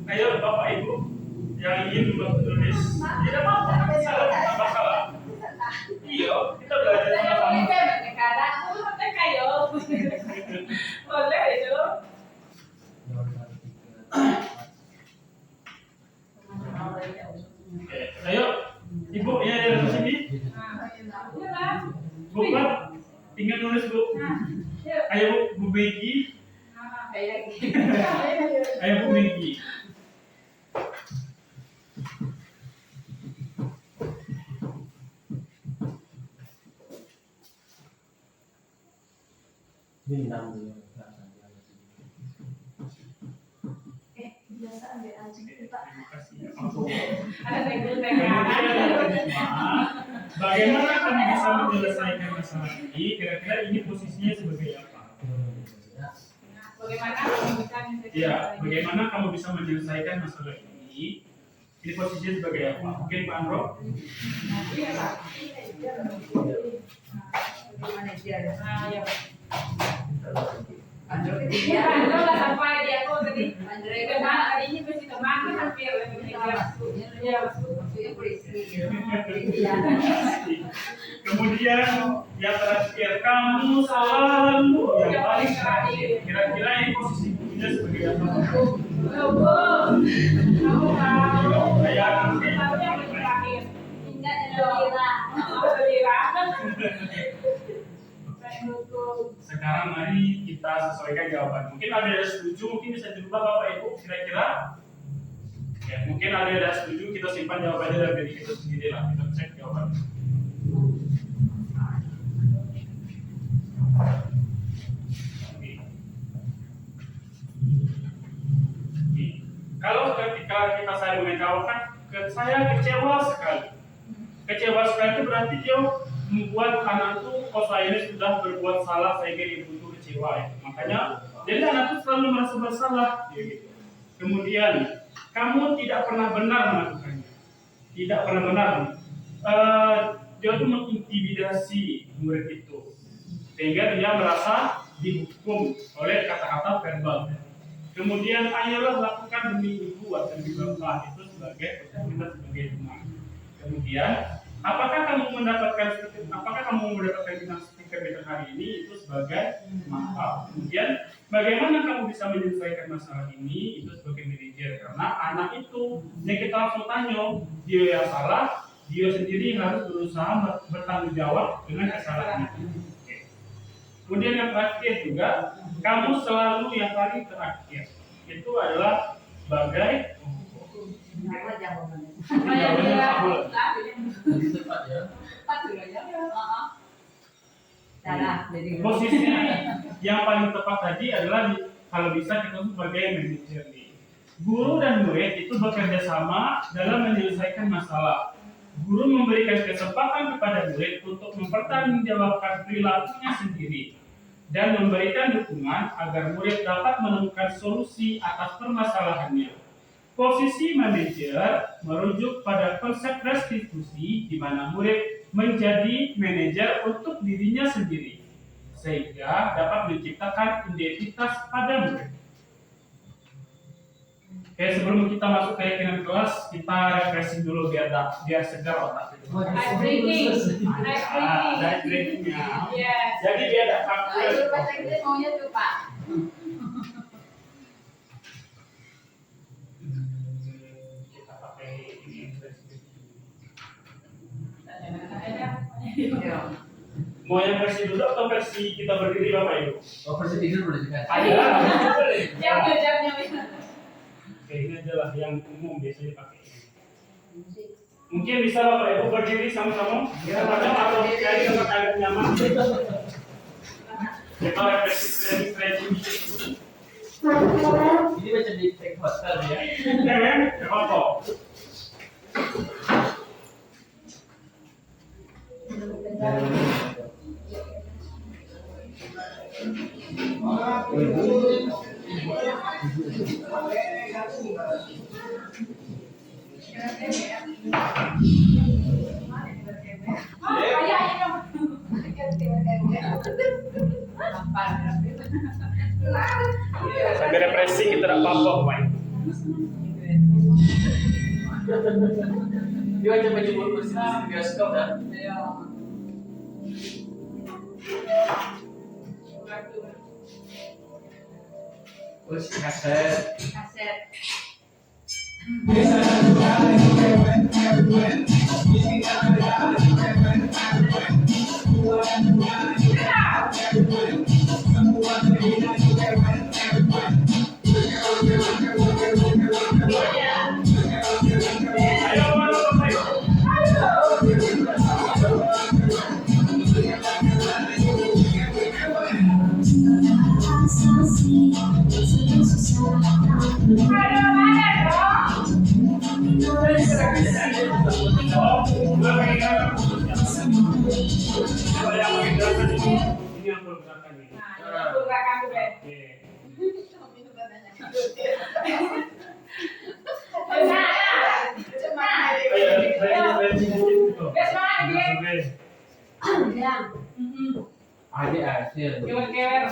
Ayo Bapak Ibu yang ingin menulis, tidak apa-apa, tidak masalah. Iya, kita belajar sama-sama. Boleh itu. Oke, ayo Ibu ya dari sini. Bu, Pak, tinggal nulis Bu. Ayo Bu Begi. Ayo Bu Begi. Bintang dulu. Biasa ambil aja gitu Pak. Terima kasih. Ada Kemudian yang kelima, bagaimana kamu bisa menyelesaikan masalah ini? Kira-kira ini posisinya sebagai apa? Bagaimana kamu bisa Ya, bagaimana kamu bisa menyelesaikan masalah ini? Ini posisinya sebagai apa? Mungkin Pak Andro? Iya, Pak. Nah, ya. Iya, Andro lah sampai dia tuh tadi. Kemana tadinya mesti kemana hampir ya. Kemudian yang terakhir, kamu selalu yang paling terakhir. Kira-kira ini posisinya sebagai apa? Kamu tahu. Saya Tahu yang paling terakhir. Ingat Lira. sekarang mari kita sesuaikan jawaban. Mungkin ada yang setuju, mungkin bisa dirubah Bapak Ibu. Kira-kira ya, mungkin ada yang setuju, kita simpan jawabannya dari diri kita sendiri lah. Kita cek jawabannya. Oke. Oke. Kalau ketika saya mengetahukan, saya kecewa sekali. Kecewa sekali itu berarti dia membuat anak itu, oh saya ini sudah berbuat salah sehingga ibu itu kecewa ya. Makanya jadi anak itu selalu merasa bersalah ya, gitu. Kemudian kamu tidak pernah benar melakukannya, tidak pernah benar. Dia itu mengintimidasi murid itu sehingga dia merasa dihukum oleh kata-kata verbal. Kemudian ayolah lakukan demi ibu atau demi bapak, itu sebagai kita sebagai teman. Kemudian apakah kamu mendapatkan bintang stiker bintang hari ini itu sebagai maaf. Kemudian bagaimana kamu bisa menyelesaikan masalah ini itu sebagai manajer, karena anak itu yang kita langsung tanya dia yang salah, dia sendiri harus berusaha bertanggung jawab dengan kesalahan itu. Oke. Kemudian yang terakhir juga, kamu selalu yang paling terakhir itu adalah sebagai Jadi tepat ya. posisi yang paling tepat tadi adalah kalau bisa kita sebagai manajer nih. Guru dan murid itu bekerja sama dalam menyelesaikan masalah. Guru memberikan kesempatan kepada murid untuk mempertanggungjawabkan perilakunya sendiri. dan memberikan dukungan agar murid dapat menemukan solusi atas permasalahannya. Posisi manajer merujuk pada konsep restitusi di mana murid menjadi manajer untuk dirinya sendiri, sehingga dapat menciptakan identitas pada murid. Oke, sebelum kita masuk keyakinan kelas, kita refreshing dulu biar segar otak. Ice breaking. Ice breakingnya. Yes. Jadi dia ada Ayo faktor. bahasa Inggris maunya tuh Pak. Kita pakai ini Mau yang versi duduk atau versi kita berdiri Bapak Ibu? Oh, versi tidur boleh juga. Ada. Jamnya. Oke, ini adalah yang umum biasanya pakai ini. Mungkin bisa Bapak Ibu berdiri sama-sama. Kita pada atau cari tempat agak nyaman. Kita refreshing stretching. Ini macam di take hotel ya. Ya kan? Apa? Sambil refreshing kita tidak apa-apa, Pak. Dia macam baju bungkus di bioskop dah. Terus kaset. Kaset. Ayo, Bapak Ibu. Ini yang pergerakan ini. Nah, itu gerakan tuh, Be. Oke. Ada hasil. Kewer-kewer.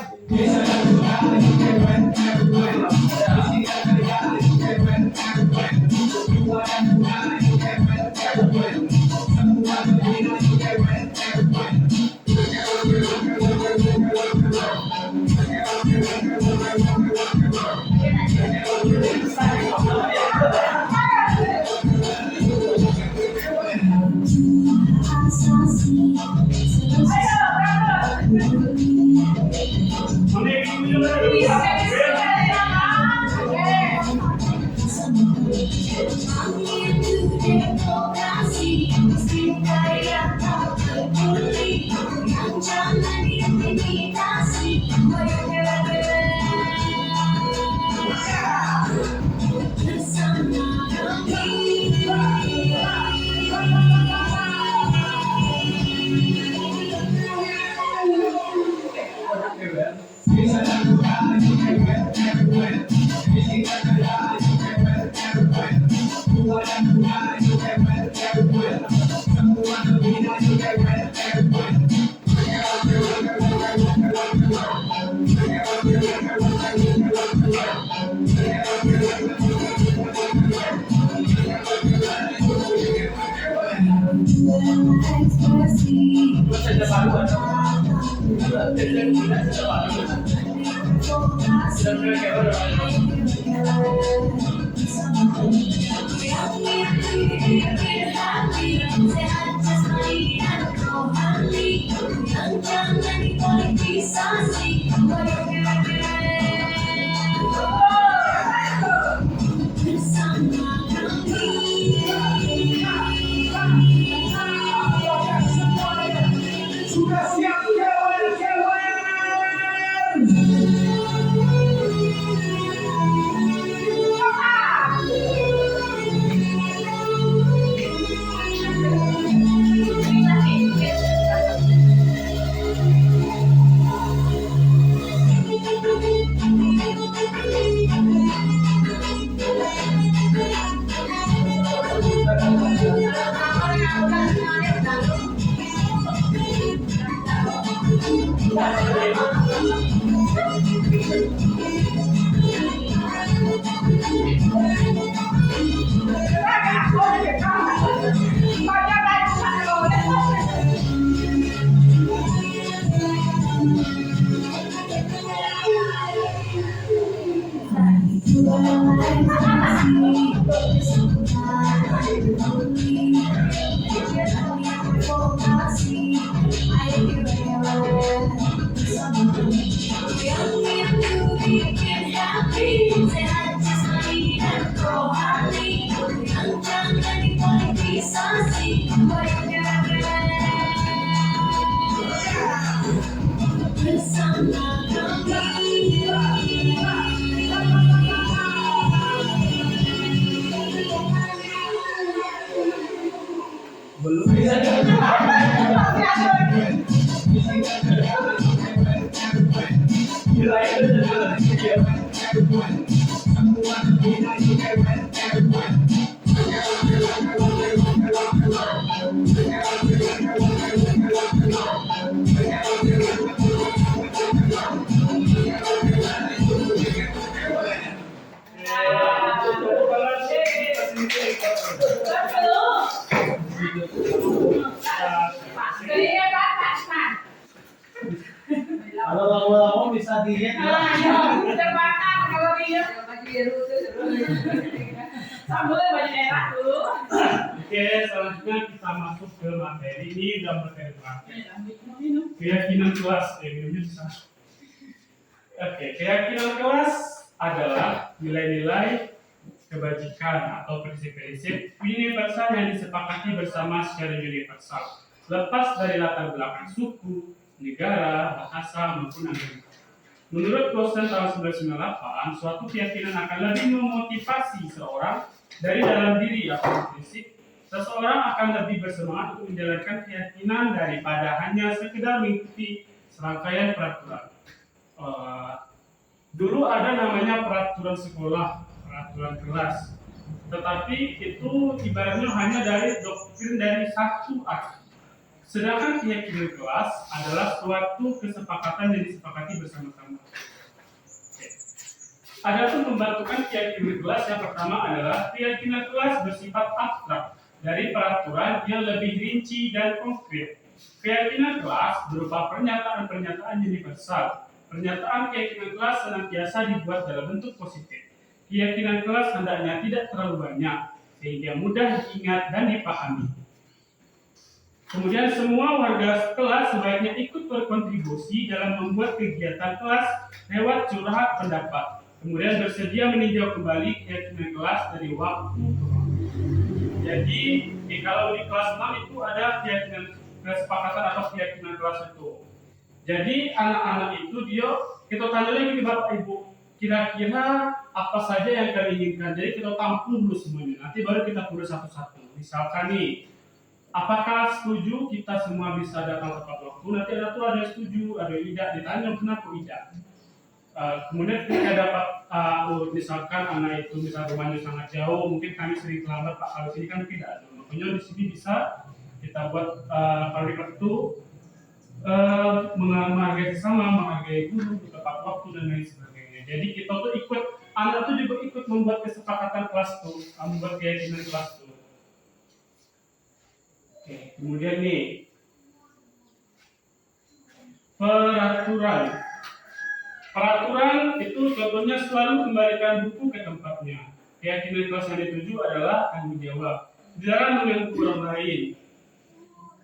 Belum bisa. Kalau lama-lama bisa diet ya. Terbakar kalau dia baju biru tuh. Sambelnya baju merah tuh. Oke, selanjutnya kita masuk ke materi. Ini udah materi terakhir. Keyakinan kelas. Bisa. Oke, keyakinan kelas adalah nilai-nilai kebajikan atau prinsip-prinsip universal yang disepakati bersama secara universal, lepas dari latar belakang suku, negara, bahasa, maupun agama. Menurut Clausen tahun 1998, suatu keyakinan akan lebih memotivasi seorang dari dalam diri atau prinsip. Seseorang akan lebih bersemangat untuk menjalankan keyakinan daripada hanya sekedar mengikuti serangkaian peraturan. Dulu ada namanya peraturan sekolah, peraturan kelas, tetapi itu ibaratnya hanya dari doktrin dari satu arah. Sedangkan keyakinan kelas adalah suatu kesepakatan yang disepakati bersama-sama. Adapun pembentukan keyakinan kelas yang pertama adalah keyakinan kelas bersifat abstrak dari peraturan yang lebih rinci dan konkret. Keyakinan kelas berupa pernyataan-pernyataan universal. Pernyataan keyakinan kelas senantiasa dibuat dalam bentuk positif. Keyakinan kelas hendaknya tidak terlalu banyak, sehingga mudah diingat dan dipahami. Kemudian semua warga kelas sebaiknya ikut berkontribusi dalam membuat kegiatan kelas lewat curhat pendapat. Kemudian bersedia meninjau kembali keyakinan kelas dari waktu ke waktu. Jadi, kalau di kelas 6 itu ada keyakinan kesepakatan atau keyakinan kelas itu. Jadi anak-anak itu kita tanya lagi ke Bapak Ibu, kira-kira apa saja yang kalian inginkan. Jadi kita tampung dulu semuanya. Nanti baru kita urus satu-satu. Misalkan nih, apakah setuju kita semua bisa datang tepat waktu? Nanti ada setuju, ada yang tidak. Ditanya kenapa tidak. Kemudian ketika dapat misalkan anak itu misal rumahnya sangat jauh, mungkin kami sering terlambat Pak. Kalau sini kan tidak ada. Makanya di sini bisa kita buat kalau di kelas itu menghargai sesama, menghargai guru, tepat waktu dan lain sebagainya. Jadi kita tuh anak tuh juga ikut membuat kesepakatan kelas tuh, membuat keyakinan kelas tuh. Oke, kemudian nih peraturan itu contohnya selalu kembalikan buku ke tempatnya. Keyakinan kelas yang dituju adalah tanggung jawab, jarang mengganggu orang lain.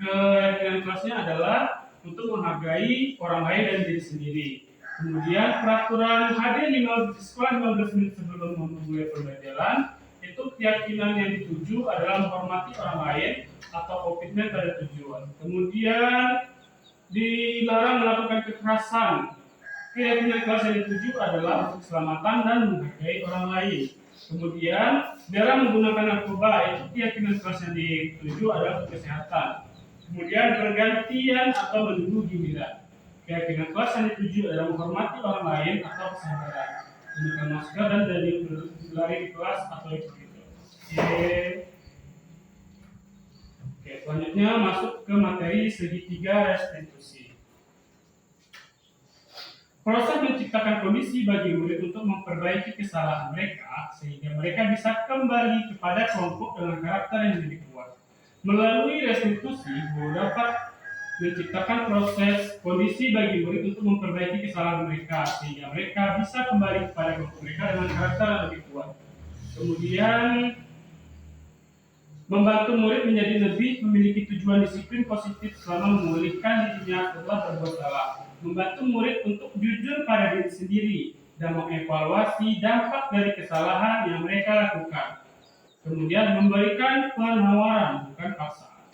Keyakinan kelasnya adalah untuk menghargai orang lain dan diri sendiri. Kemudian peraturan hadir di sekolah 15 menit sebelum memulai pembelajaran, itu keyakinan yang dituju adalah menghormati orang lain atau komitmen pada tujuan. Kemudian dilarang melakukan kekerasan. Keyakinan kelas yang dituju adalah untuk keselamatan dan menghargai orang lain. Kemudian dilarang menggunakan narkoba, itu keyakinan kelas yang dituju adalah untuk kesehatan. Kemudian bergantian atau menunggu giliran. Keyakinan kelas yang dituju adalah menghormati orang lain atau kesabaran. Menggunakan masker dan dari berlari di kelas atau itu. Oke, selanjutnya masuk ke materi segitiga restitusi. Proses menciptakan kondisi bagi murid untuk memperbaiki kesalahan mereka sehingga mereka bisa kembali kepada kelompok dengan karakter yang lebih kuat. Melalui restitusi, guru dapat menciptakan proses kondisi bagi murid untuk memperbaiki kesalahan mereka sehingga mereka bisa kembali kepada kelompok mereka dengan karakter yang lebih kuat. Kemudian membantu murid menjadi lebih memiliki tujuan disiplin positif selama memulihkan dirinya setelah berbuat salah. Membantu murid untuk jujur pada diri sendiri dan mengevaluasi dampak dari kesalahan yang mereka lakukan. Kemudian memberikan penawaran, bukan paksaan.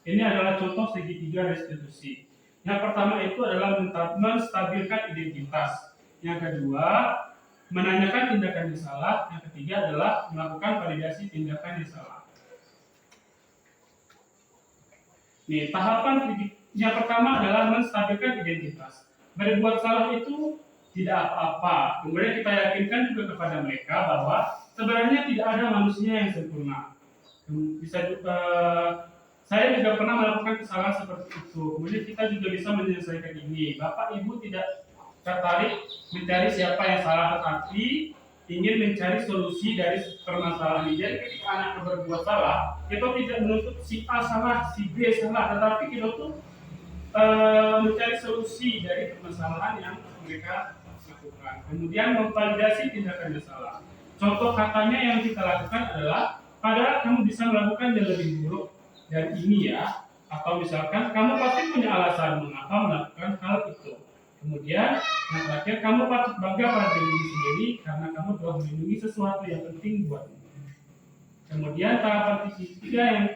Ini adalah contoh segitiga restitusi. Yang pertama itu adalah menstabilkan identitas. Yang kedua, menanyakan tindakan yang salah. Yang ketiga adalah melakukan validasi tindakan yang salah. Nih, tahapan yang pertama adalah menstabilkan identitas. Berbuat salah itu tidak apa-apa. Kemudian kita yakinkan juga kepada mereka bahwa sebenarnya tidak ada manusia yang sempurna. Bisa juga, saya juga pernah melakukan kesalahan seperti itu. Kemudian kita juga bisa menyelesaikan ini. Bapak Ibu tidak tertarik mencari siapa yang salah, tetapi ingin mencari solusi dari permasalahan ini. Jadi ketika anak berbuat salah, kita tidak menuntut si A salah, si B salah, tetapi kita tuh mencari solusi dari permasalahan yang mereka lakukan. Kemudian memvalidasi tindakan yang salah. Contoh katanya yang kita lakukan adalah, padahal kamu bisa melakukan yang lebih buruk dari ini ya, atau misalkan kamu pasti punya alasan mengapa melakukan hal itu. Kemudian yang terakhir, kamu patut bangga pada diri sendiri karena kamu telah melindungi sesuatu yang penting buatmu. Kemudian tahapan ketiga yang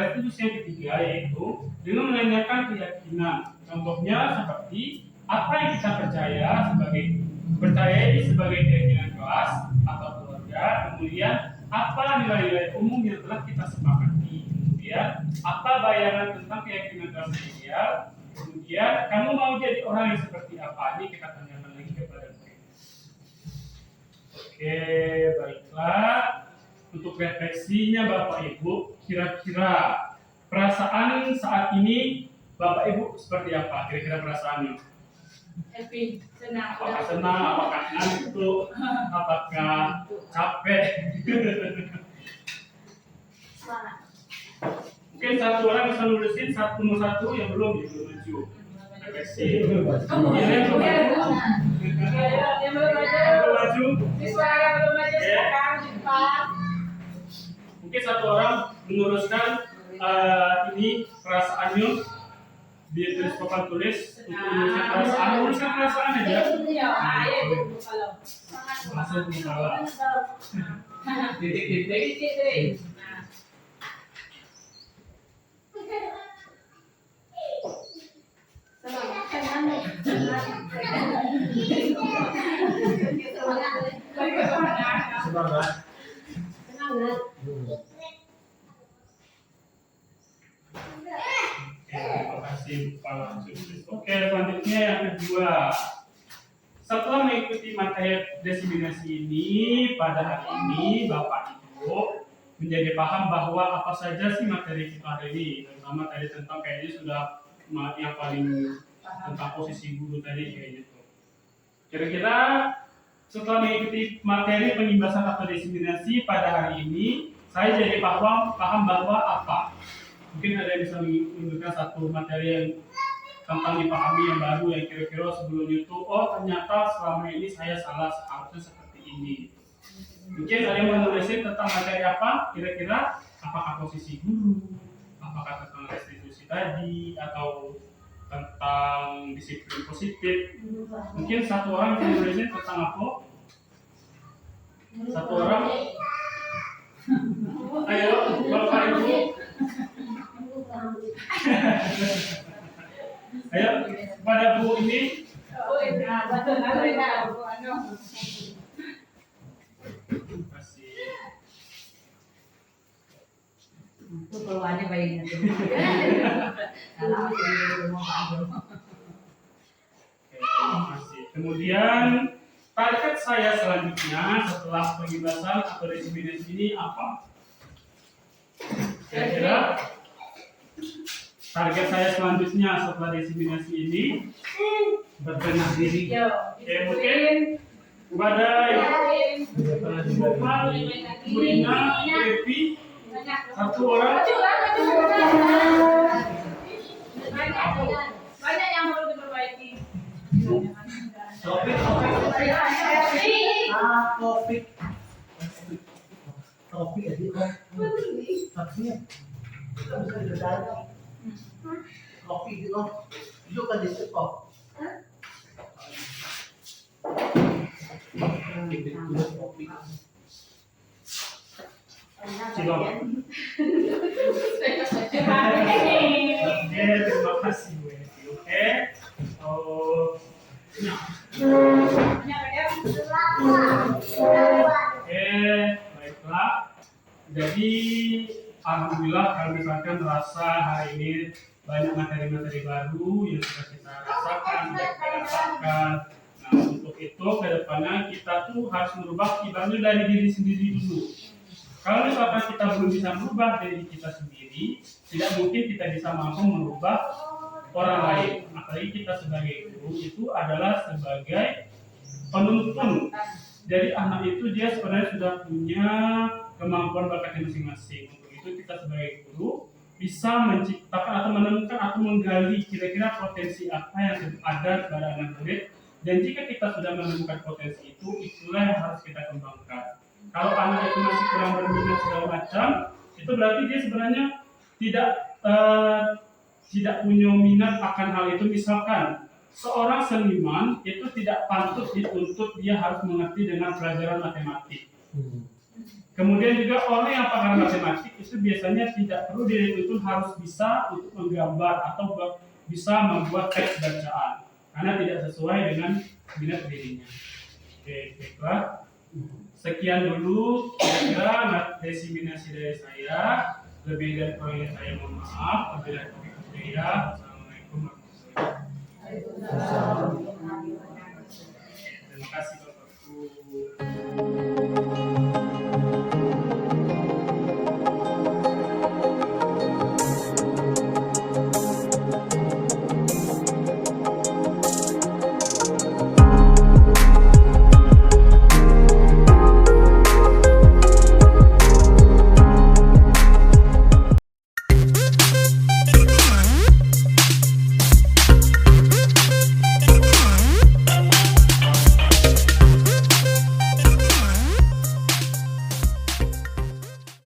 restitusi yang ketiga yaitu dengan menanyakan keyakinan. Contohnya seperti apa yang kita percayai sebagai keyakinan kelas atau keluarga. Kemudian apa nilai-nilai umum yang telah kita sepakati. Kemudian apa bayangan tentang keyakinan kelas ideal. Kemudian kamu mau jadi orang yang seperti apa? Ini kita tanyakan lagi kepada mereka. Oke, baiklah. Untuk refleksinya Bapak Ibu, kira-kira perasaan saat ini Bapak Ibu seperti apa? Kira-kira perasaannya? Happy, senang. Apakah senang? Apakah ngantuk? Apakah capek? Semangat. Mungkin satu orang bisa nulisin nomor satu yang belum maju. Refleksi. Kamu Yang belum maju. Siswa yang belum maju sekarang di depan. Mungkin satu orang meneruskan ini perasaannya di tulis papan tulis untuk menuliskan perasaan aja. Iya, ayo kalau Langsung salah. Titik-titik. titik. Semangat. Terima kasih Pak Langsung. Oke, selanjutnya yang kedua. Setelah mengikuti materi diseminasi ini, pada hari ini Bapak Ibu menjadi paham bahwa apa saja sih materi kita hari ini, terutama tadi tentang kayaknya sudah yang paling tentang posisi guru tadi kayaknya tuh. Kira-kira setelah mengikuti materi penjelasan atau diseminasi pada hari ini, saya jadi paham bahwa apa. Mungkin ada yang bisa menunjukkan satu materi yang tentang dipahami yang baru yang kira-kira sebelumnya itu, oh ternyata selama ini saya salah, seharusnya seperti ini. Mungkin ada yang menulisin tentang materi apa, kira-kira apakah posisi guru, apakah tentang restitusi tadi, atau tentang disiplin positif. Mungkin satu orang yang menulisin tentang apa? Satu orang. Ayo, Bapak Ibu. Ayo, pada Bu ini. Terima kasih. Itu keluarnya bayinya tuh. Kalau mau panggil. Terima kasih. Kemudian target saya selanjutnya setelah pembebasan atau diseminasi ini apa? Kira-kira target saya selanjutnya setelah diseminasi ini berbenah diri. Yo, Oke, mungkin badai, Bu Ina, Prepi, satu orang. Banyak yang perlu diperbaiki. Topik. Topik aja kok. Tapi kita bisa belajar. Kopi gitu. Itu kan di kok. Silom. Oke, terima kasih Bu Eti. Oke. Oh, nah. Oke, baiklah. Jadi alhamdulillah kalau misalkan merasa hari ini banyak materi-materi baru yang sudah kita rasakan, sudah kita dapatkan. Nah, untuk itu ke depannya kita tuh harus merubah ibaratnya dari diri sendiri dulu. Kalau misalkan kita belum bisa merubah diri kita sendiri, tidak mungkin kita bisa mampu merubah orang lain. Apalagi kita sebagai guru itu adalah sebagai penuntun. Jadi anak itu dia sebenarnya sudah punya kemampuan bakatnya masing-masing. Untuk itu kita sebagai guru bisa menciptakan atau menemukan atau menggali kira-kira potensi apa yang ada pada anak murid. Dan jika kita sudah menemukan potensi itu, itulah yang harus kita kembangkan. Kalau anak itu masih kurang berminat segala macam, itu berarti dia sebenarnya tidak punya minat akan hal itu. Misalkan seorang seniman itu tidak patut dituntut dia harus mengerti dengan pelajaran matematik. Kemudian juga orang yang pakar matematik itu biasanya tidak perlu dituntut harus bisa untuk menggambar atau bisa membuat teks bacaan karena tidak sesuai dengan minat dirinya. Oke, baiklah. Sekian dulu kira-kira diseminasi dari saya. Lebih dari kurangnya saya mohon maaf. Wabillahi taufiq wal hidayah. Assalamualaikum warahmatullahi wabarakatuh. Terima kasih Bapak Guru.